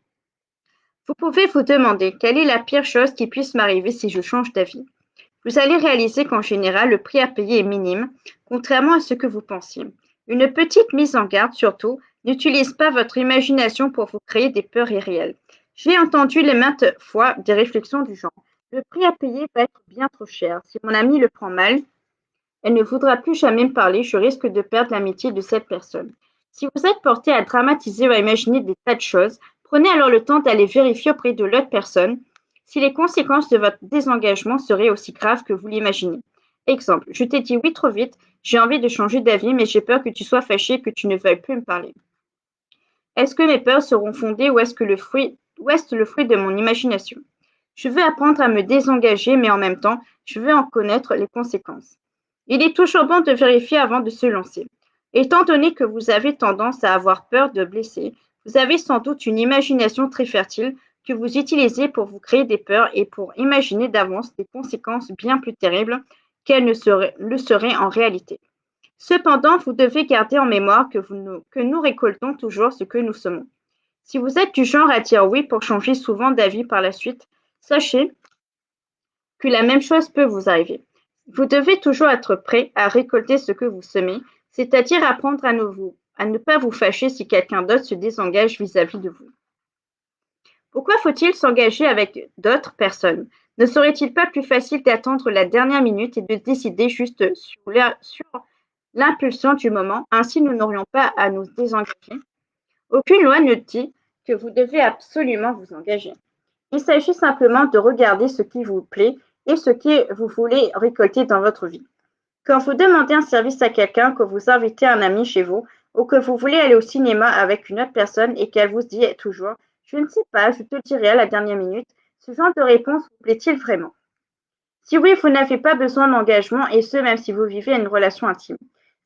Vous pouvez vous demander quelle est la pire chose qui puisse m'arriver si je change d'avis. Vous allez réaliser qu'en général, le prix à payer est minime, contrairement à ce que vous pensiez. Une petite mise en garde surtout, n'utilise pas votre imagination pour vous créer des peurs irréelles. J'ai entendu les maintes fois des réflexions du genre. Le prix à payer va être bien trop cher. Si mon ami le prend mal, elle ne voudra plus jamais me parler, je risque de perdre l'amitié de cette personne. Si vous êtes porté à dramatiser ou à imaginer des tas de choses, prenez alors le temps d'aller vérifier auprès de l'autre personne si les conséquences de votre désengagement seraient aussi graves que vous l'imaginez. Exemple, je t'ai dit oui trop vite, j'ai envie de changer d'avis, mais j'ai peur que tu sois fâché et que tu ne veuilles plus me parler. Est-ce que mes peurs seront fondées ou est-ce le fruit de mon imagination? Je veux apprendre à me désengager, mais en même temps, je veux en connaître les conséquences. Il est toujours bon de vérifier avant de se lancer. Étant donné que vous avez tendance à avoir peur de blesser, vous avez sans doute une imagination très fertile que vous utilisez pour vous créer des peurs et pour imaginer d'avance des conséquences bien plus terribles qu'elles le seraient en réalité. Cependant, vous devez garder en mémoire que nous récoltons toujours ce que nous semons. Si vous êtes du genre à dire oui pour changer souvent d'avis par la suite, sachez que la même chose peut vous arriver. Vous devez toujours être prêt à récolter ce que vous semez, c'est-à-dire apprendre à ne pas vous fâcher si quelqu'un d'autre se désengage vis-à-vis de vous. Pourquoi faut-il s'engager avec d'autres personnes? Ne serait-il pas plus facile d'attendre la dernière minute et de décider juste sur l'impulsion du moment, ainsi nous n'aurions pas à nous désengager? Aucune loi ne dit que vous devez absolument vous engager. Il s'agit simplement de regarder ce qui vous plaît et ce que vous voulez récolter dans votre vie. Quand vous demandez un service à quelqu'un, que vous invitez un ami chez vous ou que vous voulez aller au cinéma avec une autre personne et qu'elle vous dit toujours « Je ne sais pas, je te le dirai à la dernière minute », ce genre de réponse vous plaît-il vraiment? Si oui, vous n'avez pas besoin d'engagement et ce, même si vous vivez une relation intime.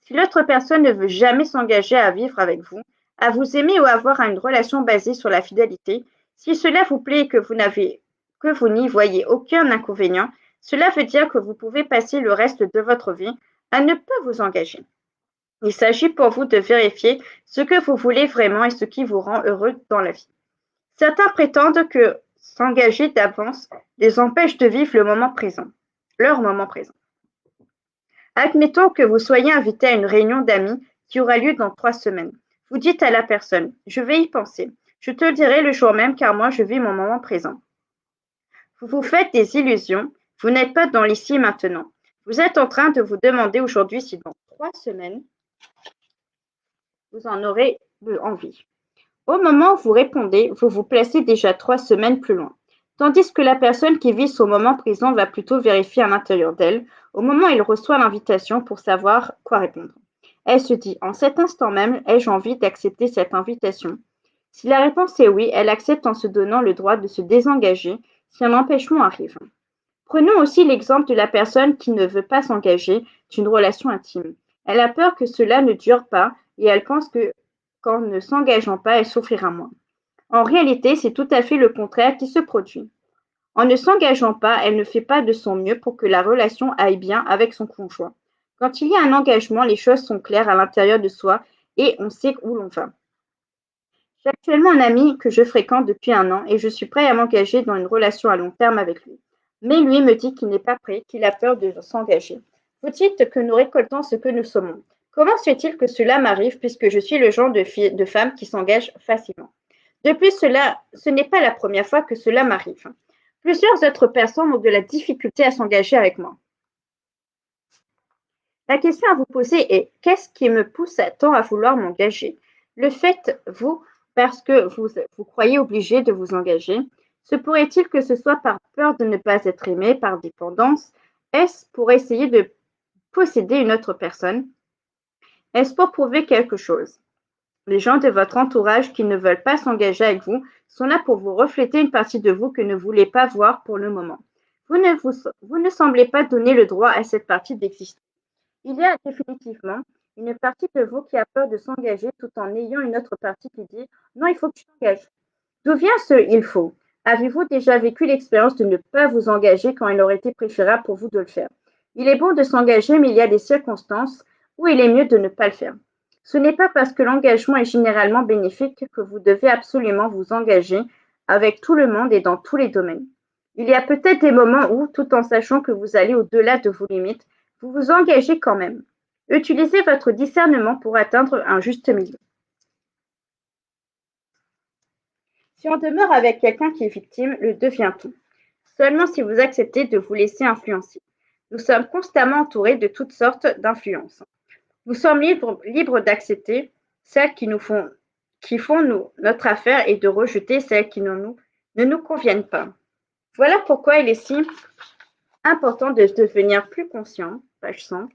Si l'autre personne ne veut jamais s'engager à vivre avec vous, à vous aimer ou à avoir une relation basée sur la fidélité, si cela vous plaît et que vous n'y voyez aucun inconvénient, cela veut dire que vous pouvez passer le reste de votre vie à ne pas vous engager. Il s'agit pour vous de vérifier ce que vous voulez vraiment et ce qui vous rend heureux dans la vie. Certains prétendent que s'engager d'avance les empêche de vivre leur moment présent. Admettons que vous soyez invité à une réunion d'amis qui aura lieu dans 3 semaines. Vous dites à la personne, je vais y penser. Je te le dirai le jour même car moi je vis mon moment présent. Vous vous faites des illusions, vous n'êtes pas dans l'ici et maintenant. Vous êtes en train de vous demander aujourd'hui si dans 3 semaines, vous en aurez envie. Au moment où vous répondez, vous vous placez déjà 3 semaines plus loin. Tandis que la personne qui vit son moment présent va plutôt vérifier à l'intérieur d'elle, au moment où elle reçoit l'invitation pour savoir quoi répondre. Elle se dit, en cet instant même, ai-je envie d'accepter cette invitation? Si la réponse est oui, elle accepte en se donnant le droit de se désengager si un empêchement arrive. Prenons aussi l'exemple de la personne qui ne veut pas s'engager d'une relation intime. Elle a peur que cela ne dure pas et elle pense qu'en ne s'engageant pas, elle souffrira moins. En réalité, c'est tout à fait le contraire qui se produit. En ne s'engageant pas, elle ne fait pas de son mieux pour que la relation aille bien avec son conjoint. Quand il y a un engagement, les choses sont claires à l'intérieur de soi et on sait où l'on va. J'ai actuellement un ami que je fréquente depuis 1 an et je suis prêt à m'engager dans une relation à long terme avec lui. Mais lui me dit qu'il n'est pas prêt, qu'il a peur de s'engager. Vous dites que nous récoltons ce que nous sommons. Comment se fait-il que cela m'arrive puisque je suis le genre de femme qui s'engage facilement? De plus, ce n'est pas la première fois que cela m'arrive. Plusieurs autres personnes ont de la difficulté à s'engager avec moi. La question à vous poser est qu'est-ce qui me pousse tant à vouloir m'engager? Le faites-vous parce que vous croyez obligé de vous engager? Se pourrait-il que ce soit par peur de ne pas être aimé, par dépendance? Est-ce pour essayer de posséder une autre personne? Est-ce pour prouver quelque chose? Les gens de votre entourage qui ne veulent pas s'engager avec vous sont là pour vous refléter une partie de vous que ne voulez pas voir pour le moment. Vous ne semblez pas donner le droit à cette partie d'exister. Il y a définitivement une partie de vous qui a peur de s'engager tout en ayant une autre partie qui dit non, il faut que tu t'engages. D'où vient ce il faut? Avez-vous déjà vécu l'expérience de ne pas vous engager quand il aurait été préférable pour vous de le faire? Il est bon de s'engager, mais il y a des circonstances où il est mieux de ne pas le faire. Ce n'est pas parce que l'engagement est généralement bénéfique que vous devez absolument vous engager avec tout le monde et dans tous les domaines. Il y a peut-être des moments où, tout en sachant que vous allez au-delà de vos limites, vous vous engagez quand même. Utilisez votre discernement pour atteindre un juste milieu. Si on demeure avec quelqu'un qui est victime, le devient-on? Seulement si vous acceptez de vous laisser influencer. Nous sommes constamment entourés de toutes sortes d'influences. Nous sommes libres d'accepter celles qui font notre affaire et de rejeter celles qui ne nous conviennent pas. Voilà pourquoi il est si important de devenir plus conscient, page 100,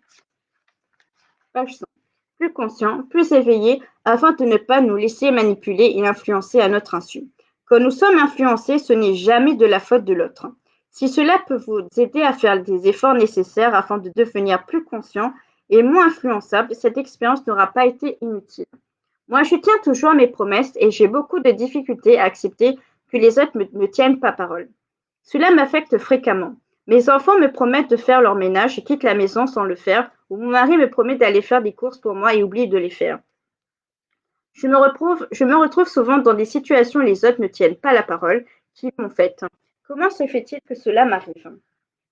plus conscient, plus éveillé, afin de ne pas nous laisser manipuler et influencer à notre insu. Quand nous sommes influencés, ce n'est jamais de la faute de l'autre. Si cela peut vous aider à faire des efforts nécessaires afin de devenir plus conscient et moins influençable, cette expérience n'aura pas été inutile. Moi, je tiens toujours mes promesses et j'ai beaucoup de difficultés à accepter que les autres ne tiennent pas parole. Cela m'affecte fréquemment. Mes enfants me promettent de faire leur ménage et quittent la maison sans le faire, ou mon mari me promet d'aller faire des courses pour moi et oublie de les faire. Je me retrouve souvent dans des situations où les autres ne tiennent pas la parole qu'ils m'ont faite. Comment se fait-il que cela m'arrive?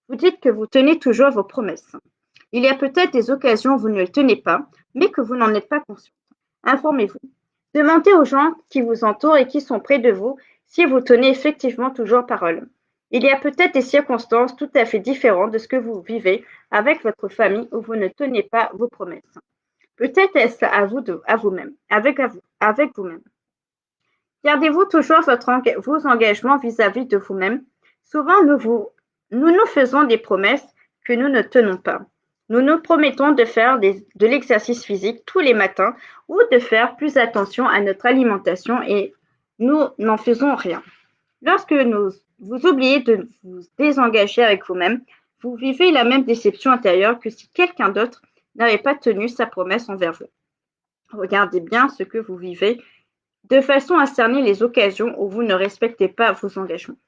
Vous dites que vous tenez toujours vos promesses. Il y a peut-être des occasions où vous ne les tenez pas, mais que vous n'en êtes pas conscient. Informez-vous. Demandez aux gens qui vous entourent et qui sont près de vous si vous tenez effectivement toujours parole. Il y a peut-être des circonstances tout à fait différentes de ce que vous vivez avec votre famille où vous ne tenez pas vos promesses. Peut-être est-ce à vous-même, avec vous-même. Gardez-vous toujours vos engagements vis-à-vis de vous-même. Souvent, nous faisons des promesses que nous ne tenons pas. Nous nous promettons de faire de l'exercice physique tous les matins ou de faire plus attention à notre alimentation et nous n'en faisons rien. Lorsque vous oubliez de vous désengager avec vous-même, vous vivez la même déception intérieure que si quelqu'un d'autre n'avait pas tenu sa promesse envers vous. Regardez bien ce que vous vivez de façon à cerner les occasions où vous ne respectez pas vos engagements.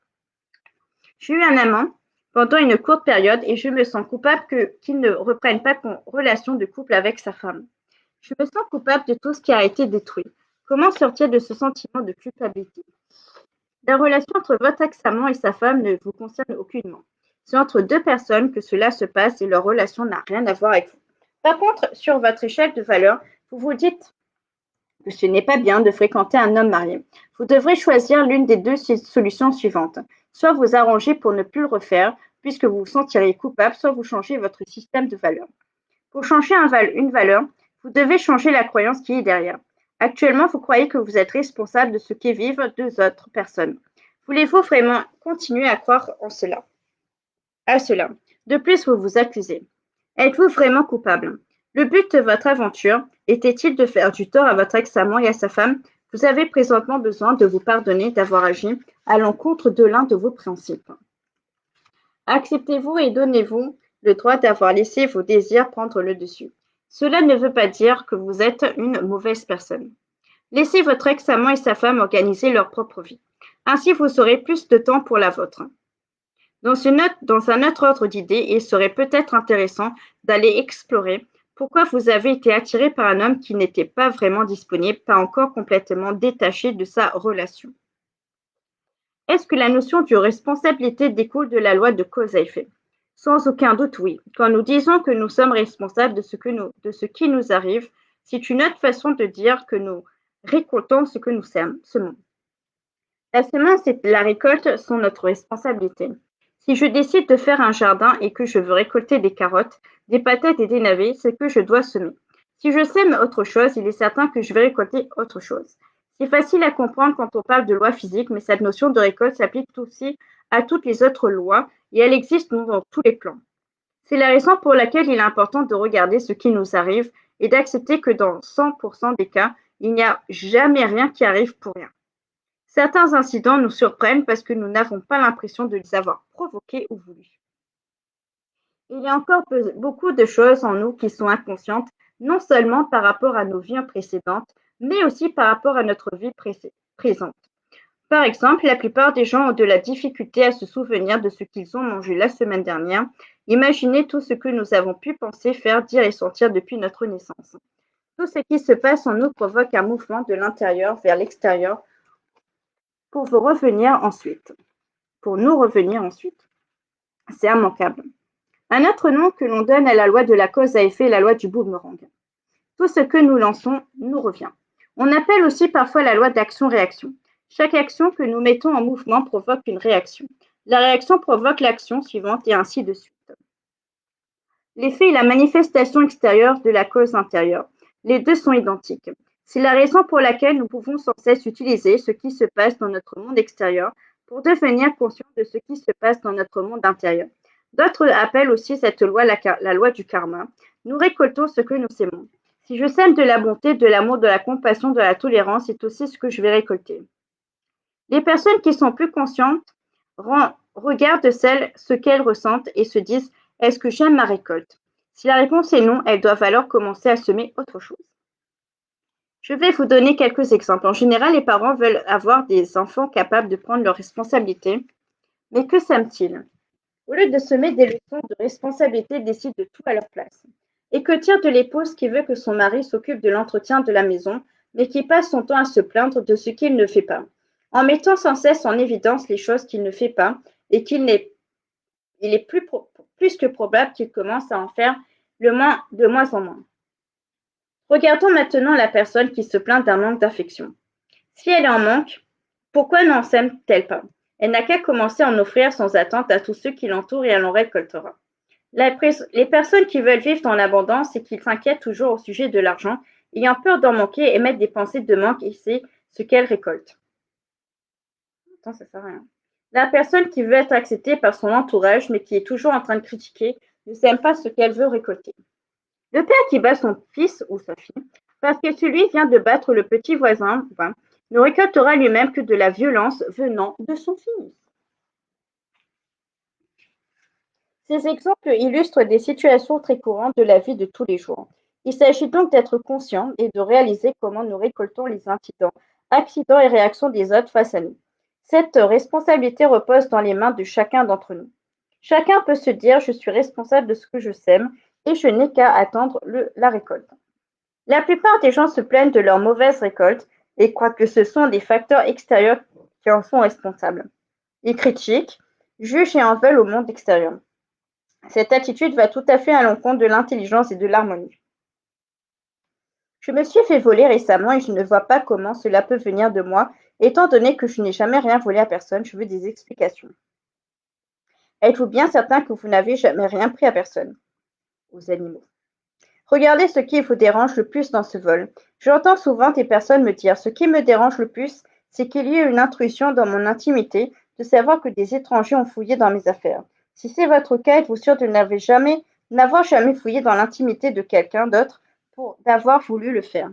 J'ai eu un amant pendant une courte période et je me sens coupable qu'il ne reprenne pas relation de couple avec sa femme. Je me sens coupable de tout ce qui a été détruit. Comment sortir de ce sentiment de culpabilité? La relation entre votre ex-amant et sa femme ne vous concerne aucunement. C'est entre deux personnes que cela se passe et leur relation n'a rien à voir avec vous. Par contre, sur votre échelle de valeur, vous vous dites que ce n'est pas bien de fréquenter un homme marié. Vous devrez choisir l'une des deux solutions suivantes. Soit vous arranger pour ne plus le refaire, puisque vous vous sentirez coupable, soit vous changez votre système de valeurs. Pour changer une valeur, vous devez changer la croyance qui est derrière. Actuellement, vous croyez que vous êtes responsable de ce que vivent deux autres personnes. Voulez-vous vraiment continuer à croire à cela? De plus, vous vous accusez. Êtes-vous vraiment coupable? Le but de votre aventure était-il de faire du tort à votre ex-amant et à sa femme? Vous avez présentement besoin de vous pardonner d'avoir agi à l'encontre de l'un de vos principes. Acceptez-vous et donnez-vous le droit d'avoir laissé vos désirs prendre le dessus. Cela ne veut pas dire que vous êtes une mauvaise personne. Laissez votre ex-amant et sa femme organiser leur propre vie. Ainsi, vous aurez plus de temps pour la vôtre. Dans un autre ordre d'idées, il serait peut-être intéressant d'aller explorer pourquoi vous avez été attiré par un homme qui n'était pas vraiment disponible, pas encore complètement détaché de sa relation. Est-ce que la notion de responsabilité découle de la loi de cause à effet? Sans aucun doute, oui. Quand nous disons que nous sommes responsables de ce qui nous arrive, c'est une autre façon de dire que nous récoltons ce que nous semons. La semence et la récolte sont notre responsabilité. Si je décide de faire un jardin et que je veux récolter des carottes, des patates et des navets, c'est que je dois semer. Si je sème autre chose, il est certain que je vais récolter autre chose. C'est facile à comprendre quand on parle de loi physique, mais cette notion de récolte s'applique aussi à toutes les autres lois et elle existe dans tous les plans. C'est la raison pour laquelle il est important de regarder ce qui nous arrive et d'accepter que dans 100% des cas, il n'y a jamais rien qui arrive pour rien. Certains incidents nous surprennent parce que nous n'avons pas l'impression de les avoir provoqués ou voulus. Il y a encore beaucoup de choses en nous qui sont inconscientes, non seulement par rapport à nos vies précédentes, mais aussi par rapport à notre vie présente. Par exemple, la plupart des gens ont de la difficulté à se souvenir de ce qu'ils ont mangé la semaine dernière. Imaginez tout ce que nous avons pu penser, faire, dire et sentir depuis notre naissance. Tout ce qui se passe en nous provoque un mouvement de l'intérieur vers l'extérieur pour nous revenir ensuite. C'est immanquable. Un autre nom que l'on donne à la loi de la cause à effet est la loi du boomerang. Tout ce que nous lançons nous revient. On appelle aussi parfois la loi d'action-réaction. Chaque action que nous mettons en mouvement provoque une réaction. La réaction provoque l'action suivante et ainsi de suite. L'effet est la manifestation extérieure de la cause intérieure. Les deux sont identiques. C'est la raison pour laquelle nous pouvons sans cesse utiliser ce qui se passe dans notre monde extérieur pour devenir conscients de ce qui se passe dans notre monde intérieur. D'autres appellent aussi cette loi la loi du karma. Nous récoltons ce que nous sémons. Si je sème de la bonté, de l'amour, de la compassion, de la tolérance, c'est aussi ce que je vais récolter. Les personnes qui sont plus conscientes regardent ce qu'elles ressentent et se disent: est-ce que j'aime ma récolte? Si la réponse est non, elles doivent alors commencer à semer autre chose. Je vais vous donner quelques exemples. En général, les parents veulent avoir des enfants capables de prendre leurs responsabilités, mais que sèment-ils? Au lieu de semer des leçons de responsabilité, ils décident de tout à leur place. Et que dire de l'épouse qui veut que son mari s'occupe de l'entretien de la maison, mais qui passe son temps à se plaindre de ce qu'il ne fait pas, en mettant sans cesse en évidence les choses qu'il ne fait pas et il est plus que probable qu'il commence à en faire de moins en moins. Regardons maintenant la personne qui se plaint d'un manque d'affection. Si elle est en manque, pourquoi n'en sème-t-elle pas? Elle n'a qu'à commencer à en offrir sans attente à tous ceux qui l'entourent et elle en récoltera. Les personnes qui veulent vivre dans l'abondance et qui s'inquiètent toujours au sujet de l'argent, ayant peur d'en manquer, émettent des pensées de manque et c'est ce qu'elles récoltent. Attends, ça sert à rien. La personne qui veut être acceptée par son entourage mais qui est toujours en train de critiquer ne sème pas ce qu'elle veut récolter. Le père qui bat son fils ou sa fille parce que celui vient de battre le petit voisin ne récoltera lui-même que de la violence venant de son fils. Ces exemples illustrent des situations très courantes de la vie de tous les jours. Il s'agit donc d'être conscient et de réaliser comment nous récoltons les accidents et réactions des autres face à nous. Cette responsabilité repose dans les mains de chacun d'entre nous. Chacun peut se dire: je suis responsable de ce que je sème et je n'ai qu'à attendre la récolte. La plupart des gens se plaignent de leur mauvaise récolte et croient que ce sont des facteurs extérieurs qui en sont responsables. Ils critiquent, jugent et en veulent au monde extérieur. Cette attitude va tout à fait à l'encontre de l'intelligence et de l'harmonie. Je me suis fait voler récemment et je ne vois pas comment cela peut venir de moi, étant donné que je n'ai jamais rien volé à personne. Je veux des explications. Êtes-vous bien certain que vous n'avez jamais rien pris à personne? Aux animaux. Regardez ce qui vous dérange le plus dans ce vol. J'entends souvent des personnes me dire: ce qui me dérange le plus, c'est qu'il y ait une intrusion dans mon intimité, de savoir que des étrangers ont fouillé dans mes affaires. Si c'est votre cas, êtes-vous sûr de n'avoir jamais fouillé dans l'intimité de quelqu'un d'autre pour d'avoir voulu le faire?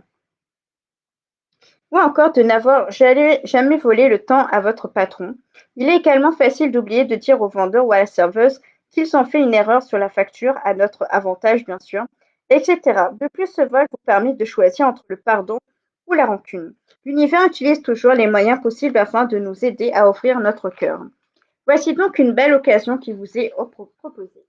Ou encore de n'avoir jamais volé le temps à votre patron. Il est également facile d'oublier de dire au vendeur ou à la serveuse qu'ils ont fait une erreur sur la facture, à notre avantage bien sûr, etc. De plus, ce vol vous permet de choisir entre le pardon ou la rancune. L'univers utilise toujours les moyens possibles afin de nous aider à offrir notre cœur. Voici donc une belle occasion qui vous est proposée.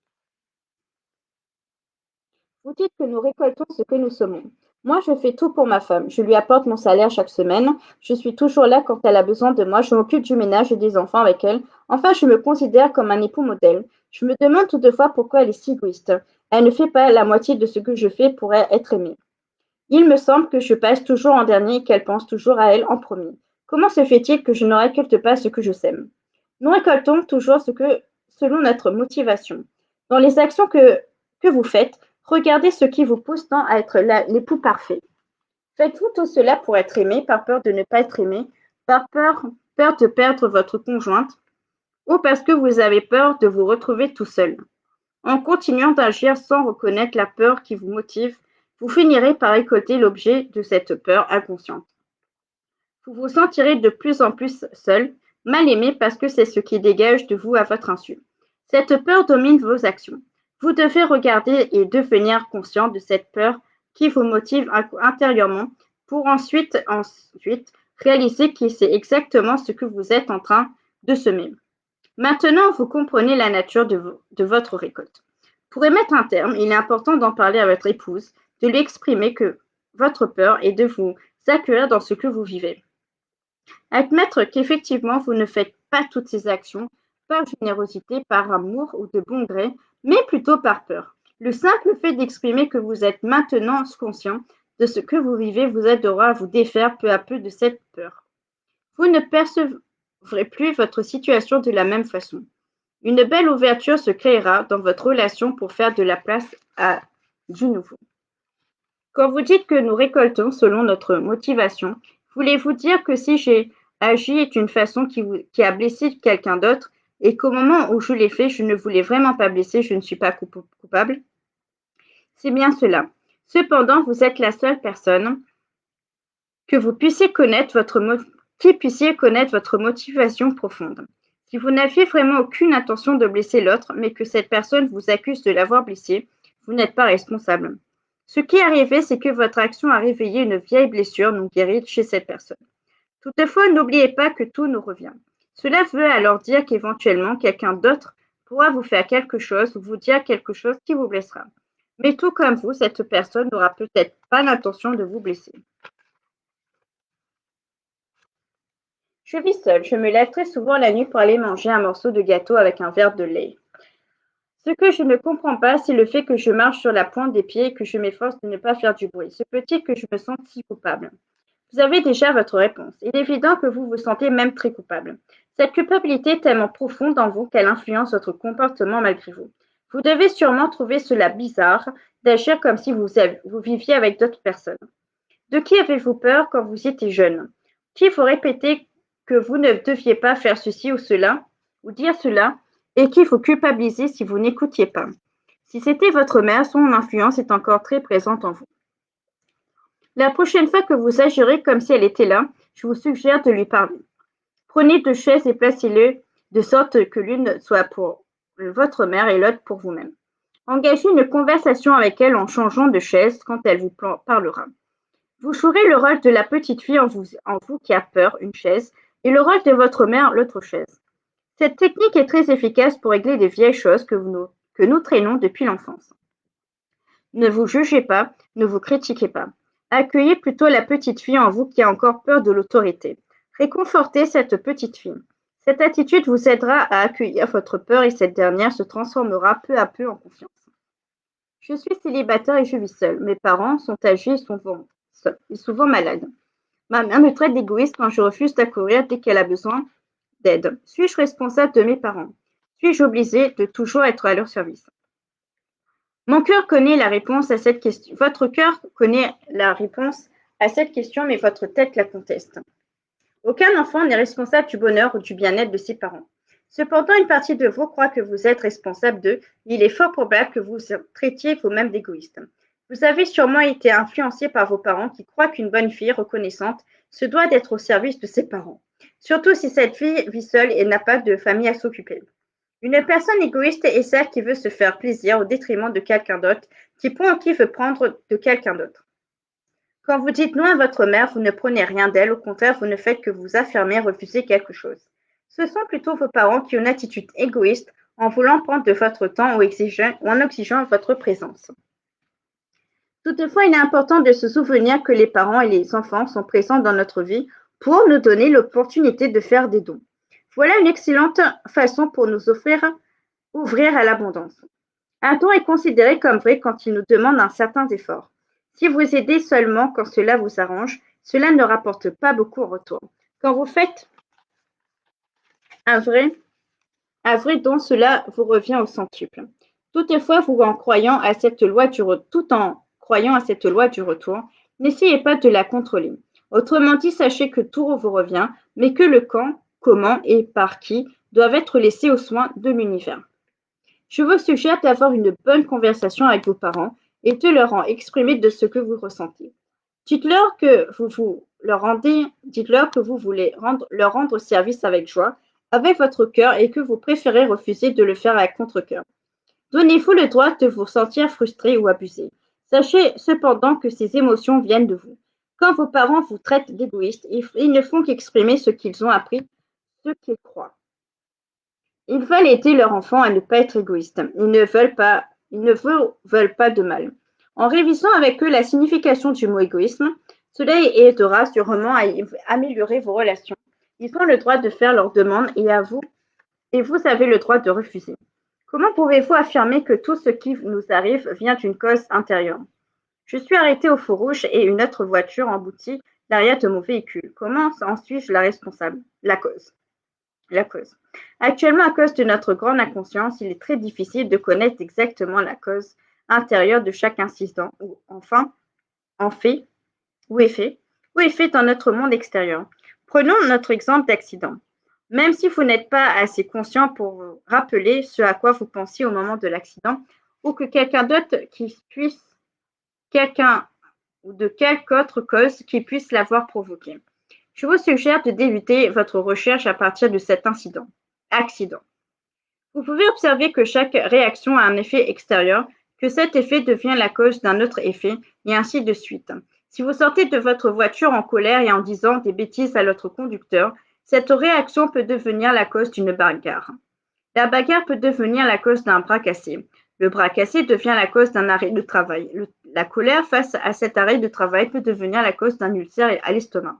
Vous dites que nous récoltons ce que nous semons. Moi, je fais tout pour ma femme. Je lui apporte mon salaire chaque semaine. Je suis toujours là quand elle a besoin de moi. Je m'occupe du ménage et des enfants avec elle. Enfin, je me considère comme un époux modèle. Je me demande toutefois pourquoi elle est si égoïste. Elle ne fait pas la moitié de ce que je fais pour être aimée. Il me semble que je passe toujours en dernier et qu'elle pense toujours à elle en premier. Comment se fait-il que je ne récolte pas ce que je sème? Nous récoltons toujours selon notre motivation. Dans les actions que vous faites, regardez ce qui vous pousse tant à être l'époux parfait. Faites-vous tout cela pour être aimé, par peur de ne pas être aimé, par peur de perdre votre conjointe, ou parce que vous avez peur de vous retrouver tout seul? En continuant d'agir sans reconnaître la peur qui vous motive, vous finirez par récolter l'objet de cette peur inconsciente. Vous vous sentirez de plus en plus seul, mal aimé parce que c'est ce qui dégage de vous à votre insu. Cette peur domine vos actions. Vous devez regarder et devenir conscient de cette peur qui vous motive intérieurement pour ensuite réaliser que c'est exactement ce que vous êtes en train de semer. Maintenant, vous comprenez la nature de votre récolte. Pour y mettre un terme, il est important d'en parler à votre épouse, de lui exprimer que votre peur et de vous accueillir dans ce que vous vivez. Admettre qu'effectivement vous ne faites pas toutes ces actions par générosité, par amour ou de bon gré, mais plutôt par peur. Le simple fait d'exprimer que vous êtes maintenant conscient de ce que vous vivez vous aidera à vous défaire peu à peu de cette peur. Vous ne percevrez plus votre situation de la même façon. Une belle ouverture se créera dans votre relation pour faire de la place à du nouveau. Quand vous dites que nous récoltons selon notre motivation, voulez-vous dire que si j'ai agi est une façon qui a blessé quelqu'un d'autre et qu'au moment où je l'ai fait, je ne voulais vraiment pas blesser, je ne suis pas coupable? C'est bien cela. Cependant, vous êtes la seule personne que vous puissiez connaître qui puissiez connaître votre motivation profonde. Si vous n'aviez vraiment aucune intention de blesser l'autre, mais que cette personne vous accuse de l'avoir blessé, vous n'êtes pas responsable. Ce qui est arrivé, c'est que votre action a réveillé une vieille blessure non guérie chez cette personne. Toutefois, n'oubliez pas que tout nous revient. Cela veut alors dire qu'éventuellement, quelqu'un d'autre pourra vous faire quelque chose ou vous dire quelque chose qui vous blessera. Mais tout comme vous, cette personne n'aura peut-être pas l'intention de vous blesser. Je vis seule, je me lève très souvent la nuit pour aller manger un morceau de gâteau avec un verre de lait. Ce que je ne comprends pas, c'est le fait que je marche sur la pointe des pieds et que je m'efforce de ne pas faire du bruit. Se peut-il que je me sente si coupable? Vous avez déjà votre réponse. Il est évident que vous vous sentez même très coupable. Cette culpabilité est tellement profonde en vous qu'elle influence votre comportement malgré vous. Vous devez sûrement trouver cela bizarre d'agir comme si vous viviez avec d'autres personnes. De qui avez-vous peur quand vous étiez jeune? Qui vous répétait que vous ne deviez pas faire ceci ou cela, ou dire cela, et qui vous culpabilisait si vous n'écoutiez pas? Si c'était votre mère, son influence est encore très présente en vous. La prochaine fois que vous agirez comme si elle était là, je vous suggère de lui parler. Prenez deux chaises et placez-les de sorte que l'une soit pour votre mère et l'autre pour vous-même. Engagez une conversation avec elle en changeant de chaise quand elle vous parlera. Vous jouerez le rôle de la petite fille en vous qui a peur, une chaise, et le rôle de votre mère, l'autre chaise. Cette technique est très efficace pour régler des vieilles choses que nous traînons depuis l'enfance. Ne vous jugez pas, ne vous critiquez pas. Accueillez plutôt la petite fille en vous qui a encore peur de l'autorité. Réconfortez cette petite fille. Cette attitude vous aidera à accueillir votre peur et cette dernière se transformera peu à peu en confiance. Je suis célibataire et je vis seule. Mes parents sont âgés et souvent malades. Ma mère me traite d'égoïste quand je refuse d'accourir dès qu'elle a besoin d'aide. Suis-je responsable de mes parents? Suis-je obligée de toujours être à leur service? Mon cœur connaît la réponse à cette question. Votre cœur connaît la réponse à cette question, mais votre tête la conteste. Aucun enfant n'est responsable du bonheur ou du bien-être de ses parents. Cependant, une partie de vous croit que vous êtes responsable d'eux. Il est fort probable que vous traitiez vous-même d'égoïste. Vous avez sûrement été influencé par vos parents qui croient qu'une bonne fille reconnaissante se doit d'être au service de ses parents, surtout si cette fille vit seule et n'a pas de famille à s'occuper. Une personne égoïste est celle qui veut se faire plaisir au détriment de quelqu'un d'autre, qui veut prendre de quelqu'un d'autre. Quand vous dites non à votre mère, vous ne prenez rien d'elle, au contraire, vous ne faites que vous affirmer, refuser quelque chose. Ce sont plutôt vos parents qui ont une attitude égoïste en voulant prendre de votre temps ou en exigeant votre présence. Toutefois, il est important de se souvenir que les parents et les enfants sont présents dans notre vie pour nous donner l'opportunité de faire des dons. Voilà une excellente façon pour nous ouvrir à l'abondance. Un don est considéré comme vrai quand il nous demande un certain effort. Si vous aidez seulement quand cela vous arrange, cela ne rapporte pas beaucoup en retour. Quand vous faites un vrai don, cela vous revient au centuple. Toutefois, tout en croyant à cette loi du retour, n'essayez pas de la contrôler. Autrement dit, sachez que tout vous revient, mais que le quand, comment et par qui doivent être laissés aux soins de l'univers. Je vous suggère d'avoir une bonne conversation avec vos parents et de leur en exprimer de ce que vous ressentez. Dites-leur que vous voulez leur rendre service avec joie, avec votre cœur et que vous préférez refuser de le faire à contre-cœur. Donnez-vous le droit de vous sentir frustré ou abusé. Sachez cependant que ces émotions viennent de vous. Quand vos parents vous traitent d'égoïste, ils ne font qu'exprimer ce qu'ils ont appris, ce qu'ils croient. Ils veulent aider leur enfant à ne pas être égoïste. Ils ne vous veulent pas de mal. En révisant avec eux la signification du mot égoïsme, cela aidera sûrement à améliorer vos relations. Ils ont le droit de faire leurs demandes et vous avez le droit de refuser. Comment pouvez-vous affirmer que tout ce qui nous arrive vient d'une cause intérieure? Je suis arrêté au feu rouge et une autre voiture emboutit l'arrière de mon véhicule. Comment en suis-je la responsable? La cause. Actuellement, à cause de notre grande inconscience, il est très difficile de connaître exactement la cause intérieure de chaque incident ou effet dans notre monde extérieur. Prenons notre exemple d'accident. Même si vous n'êtes pas assez conscient pour vous rappeler ce à quoi vous pensiez au moment de l'accident, ou que quelqu'un ou de quelque autre cause qui puisse l'avoir provoqué. Je vous suggère de débuter votre recherche à partir de cet incident. accident. Vous pouvez observer que chaque réaction a un effet extérieur, que cet effet devient la cause d'un autre effet, et ainsi de suite. Si vous sortez de votre voiture en colère et en disant des bêtises à l'autre conducteur, cette réaction peut devenir la cause d'une bagarre. La bagarre peut devenir la cause d'un bras cassé. Le bras cassé devient la cause d'un arrêt de travail. La colère face à cet arrêt de travail peut devenir la cause d'un ulcère à l'estomac.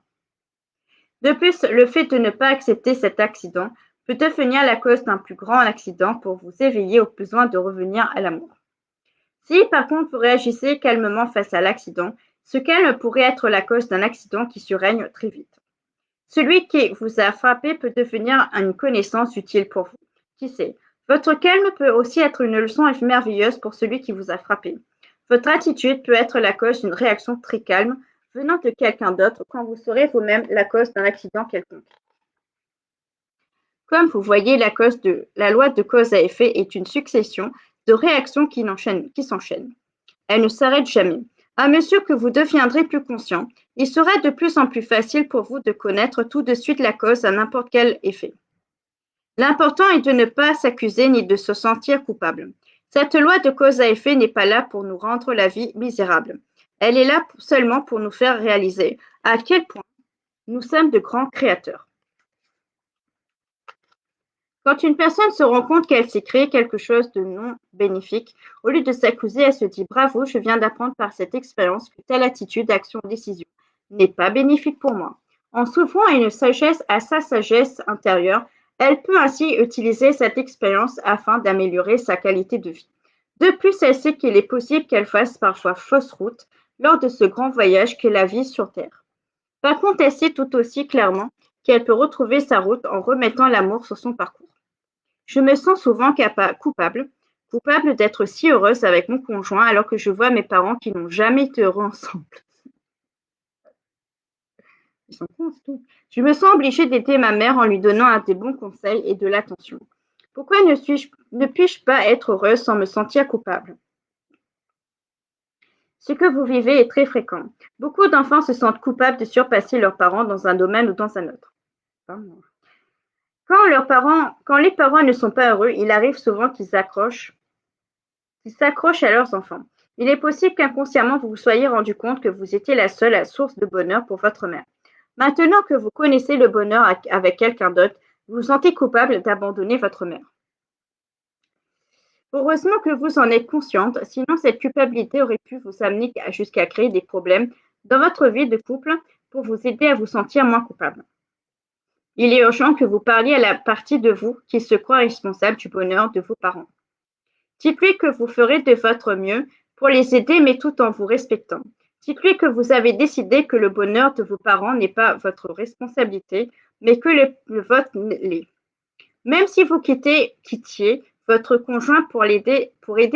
De plus, le fait de ne pas accepter cet accident peut devenir la cause d'un plus grand accident pour vous éveiller au besoin de revenir à l'amour. Si par contre vous réagissez calmement face à l'accident, ce calme pourrait être la cause d'un accident qui surrègne très vite. Celui qui vous a frappé peut devenir une connaissance utile pour vous. Qui sait? Votre calme peut aussi être une leçon merveilleuse pour celui qui vous a frappé. Votre attitude peut être la cause d'une réaction très calme venant de quelqu'un d'autre quand vous serez vous-même la cause d'un accident quelconque. Comme vous voyez, la loi de cause à effet est une succession de réactions qui s'enchaînent. Elle ne s'arrête jamais. À mesure que vous deviendrez plus conscient, il sera de plus en plus facile pour vous de connaître tout de suite la cause à n'importe quel effet. L'important est de ne pas s'accuser ni de se sentir coupable. Cette loi de cause à effet n'est pas là pour nous rendre la vie misérable. Elle est là seulement pour nous faire réaliser à quel point nous sommes de grands créateurs. Quand une personne se rend compte qu'elle s'est créé quelque chose de non bénéfique, au lieu de s'accuser, elle se dit: bravo, je viens d'apprendre par cette expérience que telle attitude, action, décision n'est pas bénéfique pour moi. En s'ouvrant à sa sagesse intérieure, elle peut ainsi utiliser cette expérience afin d'améliorer sa qualité de vie. De plus, elle sait qu'il est possible qu'elle fasse parfois fausse route lors de ce grand voyage qu'est la vie sur Terre. Par contre, elle sait tout aussi clairement qu'elle peut retrouver sa route en remettant l'amour sur son parcours. Je me sens souvent coupable d'être si heureuse avec mon conjoint alors que je vois mes parents qui n'ont jamais été heureux ensemble. Ils sont cons, c'est tout. Je me sens obligée d'aider ma mère en lui donnant des bons conseils et de l'attention. Pourquoi ne puis-je pas être heureuse sans me sentir coupable? Ce que vous vivez est très fréquent. Beaucoup d'enfants se sentent coupables de surpasser leurs parents dans un domaine ou dans un autre. Quand les parents ne sont pas heureux, il arrive souvent qu'ils s'accrochent à leurs enfants. Il est possible qu'inconsciemment vous vous soyez rendu compte que vous étiez la seule source de bonheur pour votre mère. Maintenant que vous connaissez le bonheur avec quelqu'un d'autre, vous vous sentez coupable d'abandonner votre mère. Heureusement que vous en êtes consciente, sinon cette culpabilité aurait pu vous amener jusqu'à créer des problèmes dans votre vie de couple pour vous aider à vous sentir moins coupable. Il est urgent que vous parliez à la partie de vous qui se croit responsable du bonheur de vos parents. Dites-lui que vous ferez de votre mieux pour les aider, mais tout en vous respectant. Dites-lui que vous avez décidé que le bonheur de vos parents n'est pas votre responsabilité, mais que le vôtre l'est. Même si vous quittiez votre conjoint pour aider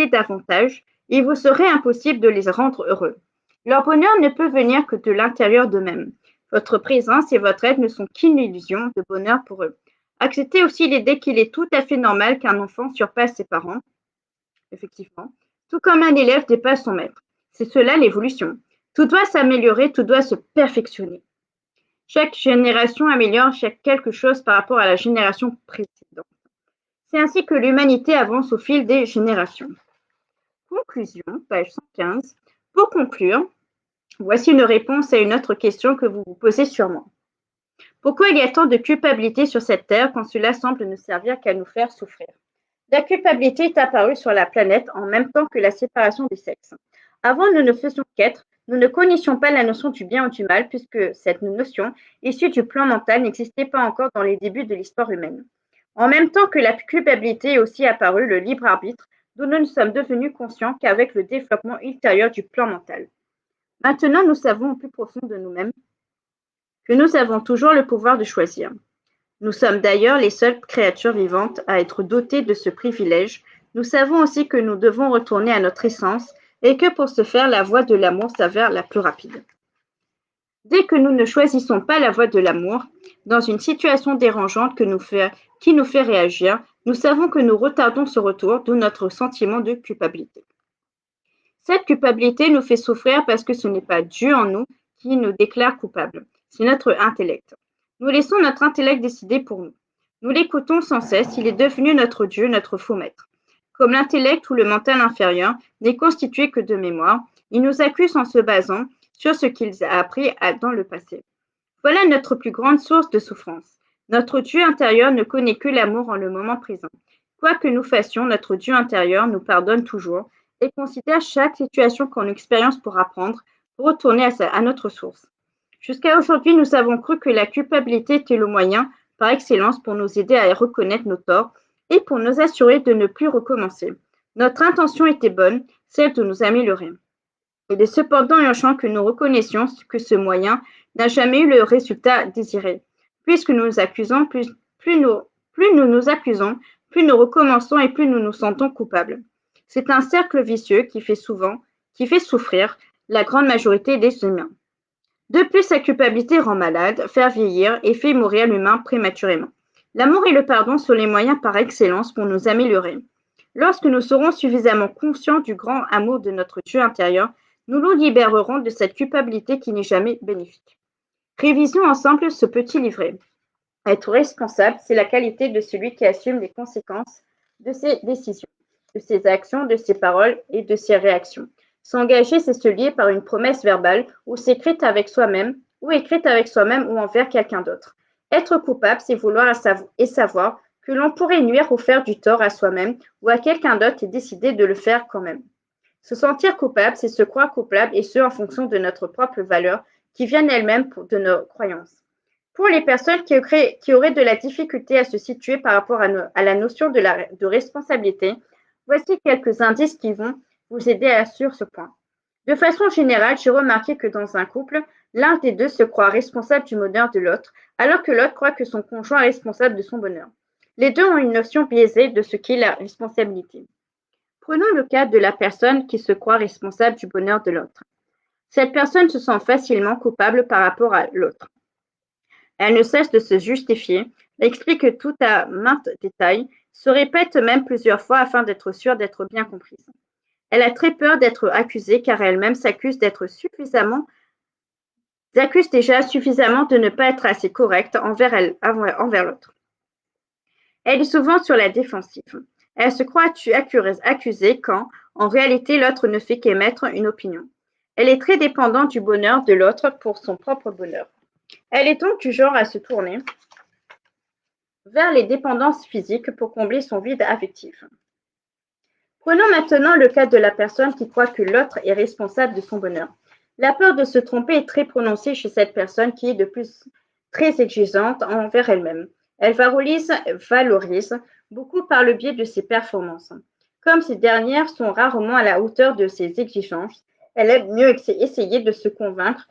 davantage, il vous serait impossible de les rendre heureux. Leur bonheur ne peut venir que de l'intérieur d'eux-mêmes. Votre présence et votre aide ne sont qu'une illusion de bonheur pour eux. Acceptez aussi l'idée qu'il est tout à fait normal qu'un enfant surpasse ses parents, effectivement, tout comme un élève dépasse son maître. C'est cela l'évolution. Tout doit s'améliorer, tout doit se perfectionner. Chaque génération améliore quelque chose par rapport à la génération précédente. C'est ainsi que l'humanité avance au fil des générations. Conclusion, page 115. Pour conclure, voici une réponse à une autre question que vous vous posez sûrement. Pourquoi il y a tant de culpabilité sur cette terre quand cela semble ne servir qu'à nous faire souffrir? La culpabilité est apparue sur la planète en même temps que la séparation des sexes. Avant, nous ne faisions qu'être, nous ne connaissions pas la notion du bien ou du mal puisque cette notion, issue du plan mental, n'existait pas encore dans les débuts de l'histoire humaine. En même temps que la culpabilité est aussi apparu le libre arbitre, dont nous ne sommes devenus conscients qu'avec le développement ultérieur du plan mental. Maintenant, nous savons au plus profond de nous-mêmes que nous avons toujours le pouvoir de choisir. Nous sommes d'ailleurs les seules créatures vivantes à être dotées de ce privilège. Nous savons aussi que nous devons retourner à notre essence et que pour ce faire, la voie de l'amour s'avère la plus rapide. Dès que nous ne choisissons pas la voie de l'amour, dans une situation dérangeante qui nous fait réagir, nous savons que nous retardons ce retour, d'où notre sentiment de culpabilité. Cette culpabilité nous fait souffrir parce que ce n'est pas Dieu en nous qui nous déclare coupables, c'est notre intellect. Nous laissons notre intellect décider pour nous. Nous l'écoutons sans cesse, il est devenu notre Dieu, notre faux maître. Comme l'intellect ou le mental inférieur n'est constitué que de mémoire, il nous accuse en se basant sur ce qu'il a appris dans le passé. Voilà notre plus grande source de souffrance. Notre Dieu intérieur ne connaît que l'amour en le moment présent. Quoi que nous fassions, notre Dieu intérieur nous pardonne toujours et considère chaque situation qu'on expérience pour apprendre, pour retourner à notre source. Jusqu'à aujourd'hui, nous avons cru que la culpabilité était le moyen par excellence pour nous aider à reconnaître nos torts et pour nous assurer de ne plus recommencer. Notre intention était bonne, celle de nous améliorer. Il est cependant urgent que nous reconnaissions que ce moyen n'a jamais eu le résultat désiré. Puisque nous nous accusons, plus nous nous accusons, plus nous recommençons et plus nous nous sentons coupables. C'est un cercle vicieux qui fait souffrir la grande majorité des humains. De plus, la culpabilité rend malade, fait vieillir et fait mourir l'humain prématurément. L'amour et le pardon sont les moyens par excellence pour nous améliorer. Lorsque nous serons suffisamment conscients du grand amour de notre Dieu intérieur, nous nous libérerons de cette culpabilité qui n'est jamais bénéfique. Révisons ensemble ce petit livret. Être responsable, c'est la qualité de celui qui assume les conséquences de ses décisions, de ses actions, de ses paroles et de ses réactions. S'engager, c'est se lier par une promesse verbale ou écrite avec soi-même ou envers quelqu'un d'autre. Être coupable, c'est vouloir et savoir que l'on pourrait nuire ou faire du tort à soi-même ou à quelqu'un d'autre et décider de le faire quand même. Se sentir coupable, c'est se croire coupable et ce en fonction de notre propre valeur qui viennent elles-mêmes de nos croyances. Pour les personnes qui auraient de la difficulté à se situer par rapport à la notion de responsabilité, voici quelques indices qui vont vous aider sur ce point. De façon générale, j'ai remarqué que dans un couple, l'un des deux se croit responsable du bonheur de l'autre, alors que l'autre croit que son conjoint est responsable de son bonheur. Les deux ont une notion biaisée de ce qu'est la responsabilité. Prenons le cas de la personne qui se croit responsable du bonheur de l'autre. Cette personne se sent facilement coupable par rapport à l'autre. Elle ne cesse de se justifier, explique tout à maintes détails, se répète même plusieurs fois afin d'être sûre d'être bien comprise. Elle a très peur d'être accusée car elle-même s'accuse déjà suffisamment de ne pas être assez correcte envers l'autre. Elle est souvent sur la défensive. Elle se croit accusée quand, en réalité, l'autre ne fait qu'émettre une opinion. Elle est très dépendante du bonheur de l'autre pour son propre bonheur. Elle est donc du genre à se tourner vers les dépendances physiques pour combler son vide affectif. Prenons maintenant le cas de la personne qui croit que l'autre est responsable de son bonheur. La peur de se tromper est très prononcée chez cette personne qui est de plus très exigeante envers elle-même. Elle valorise beaucoup par le biais de ses performances. Comme ces dernières sont rarement à la hauteur de ses exigences, elle aime mieux essayer de se convaincre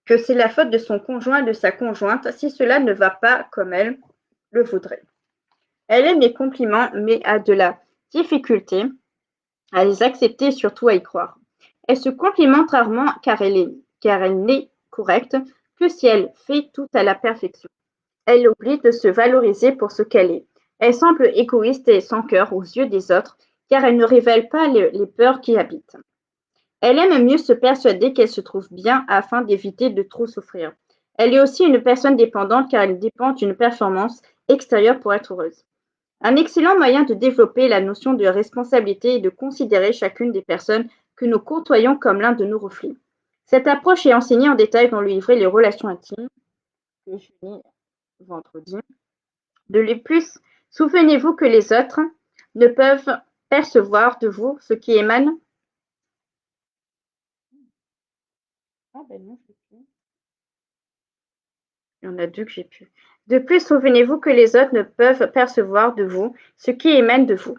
que c'est la faute de son conjoint et de sa conjointe si cela ne va pas comme elle le voudrait. Elle aime les compliments mais a de la difficulté à les accepter et surtout à y croire. Elle se complimente rarement car elle n'est correcte que si elle fait tout à la perfection. Elle oublie de se valoriser pour ce qu'elle est. Elle semble égoïste et sans cœur aux yeux des autres car elle ne révèle pas les peurs qui habitent. Elle aime mieux se persuader qu'elle se trouve bien afin d'éviter de trop souffrir. Elle est aussi une personne dépendante car elle dépend d'une performance extérieure pour être heureuse. Un excellent moyen de développer la notion de responsabilité est de considérer chacune des personnes que nous côtoyons comme l'un de nos reflets. Cette approche est enseignée en détail dans le livret Les relations intimes, que je lis vendredi. De plus, souvenez-vous que les autres ne peuvent percevoir de vous ce qui émane. Ah ben non, c'est plus. Il y en a deux que j'ai pu. De plus, souvenez-vous que les autres ne peuvent percevoir de vous ce qui émane de vous.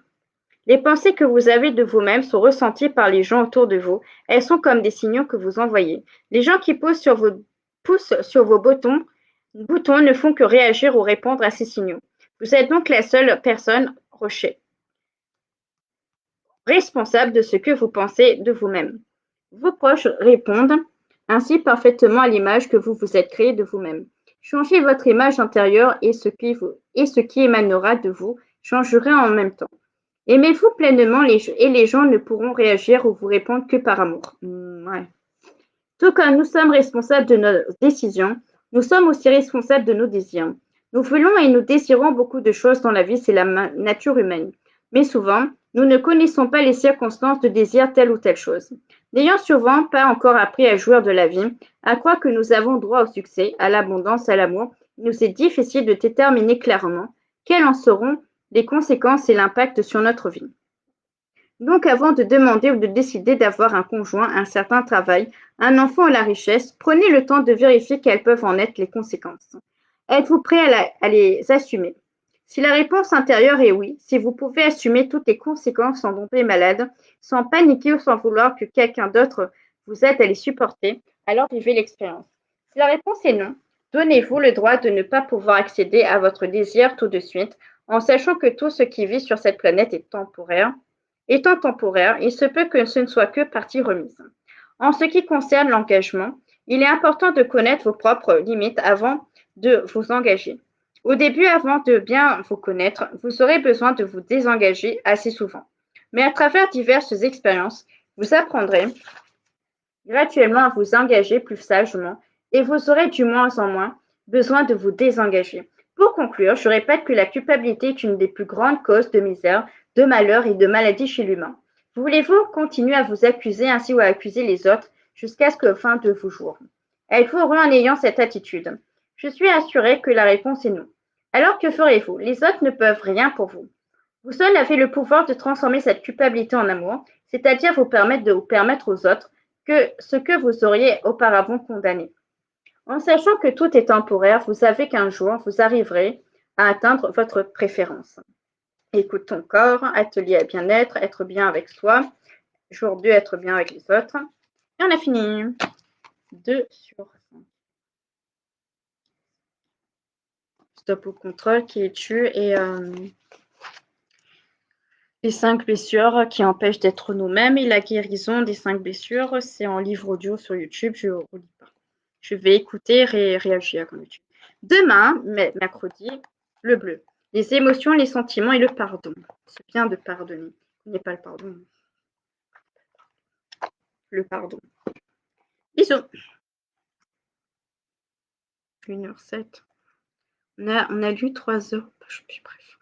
Les pensées que vous avez de vous-même sont ressenties par les gens autour de vous. Elles sont comme des signaux que vous envoyez. Les gens qui poussent sur vos boutons ne font que réagir ou répondre à ces signaux. Vous êtes donc la seule personne responsable de ce que vous pensez de vous-même. Vos proches répondent ainsi parfaitement à l'image que vous vous êtes créée de vous-même. Changez votre image intérieure et ce qui émanera de vous changera en même temps. Aimez-vous pleinement et les gens ne pourront réagir ou vous répondre que par amour. Ouais. Tout comme nous sommes responsables de nos décisions, nous sommes aussi responsables de nos désirs. Nous voulons et nous désirons beaucoup de choses dans la vie, c'est la nature humaine. Mais souvent, nous ne connaissons pas les circonstances de désir telle ou telle chose. N'ayant souvent pas encore appris à jouir de la vie, à quoi que nous avons droit au succès, à l'abondance, à l'amour, il nous est difficile de déterminer clairement quelles en seront les conséquences et l'impact sur notre vie. Donc avant de demander ou de décider d'avoir un conjoint, un certain travail, un enfant ou la richesse, prenez le temps de vérifier quelles peuvent en être les conséquences. Êtes-vous prêt à les assumer? Si la réponse intérieure est oui, si vous pouvez assumer toutes les conséquences sans tomber malade, sans paniquer ou sans vouloir que quelqu'un d'autre vous aide à les supporter, alors vivez l'expérience. Si la réponse est non, donnez-vous le droit de ne pas pouvoir accéder à votre désir tout de suite, en sachant que tout ce qui vit sur cette planète est temporaire. Étant temporaire, il se peut que ce ne soit que partie remise. En ce qui concerne l'engagement, il est important de connaître vos propres limites avant de vous engager. Au début, avant de bien vous connaître, vous aurez besoin de vous désengager assez souvent. Mais à travers diverses expériences, vous apprendrez graduellement à vous engager plus sagement et vous aurez du moins en moins besoin de vous désengager. Pour conclure, je répète que la culpabilité est une des plus grandes causes de misère, de malheur et de maladie chez l'humain. Voulez-vous continuer à vous accuser ainsi ou à accuser les autres jusqu'à ce que la fin de vos jours? Êtes-vous heureux en ayant cette attitude? Je suis assurée que la réponse est non. Alors que ferez-vous? Les autres ne peuvent rien pour vous. Vous seul avez le pouvoir de transformer cette culpabilité en amour, c'est-à-dire vous permettre de vous permettre aux autres que ce que vous auriez auparavant condamné. En sachant que tout est temporaire, vous savez qu'un jour, vous arriverez à atteindre votre préférence. Écoute ton corps, atelier à bien-être, être bien avec soi, jour 2, être bien avec les autres. Et on a fini. 2 sur 5. Stop au contrôle, qui es-tu et les 5 blessures qui empêchent d'être nous-mêmes et la guérison des 5 blessures, c'est en livre audio sur YouTube, je ne relis pas. Je vais écouter et réagir comme YouTube. Demain, mercredi, le bleu. Les émotions, les sentiments et le pardon. C'est bien de pardonner. Il n'y a pas le pardon. Le pardon. Bisous. 1h07. On a lu 3 heures. Je suis bref.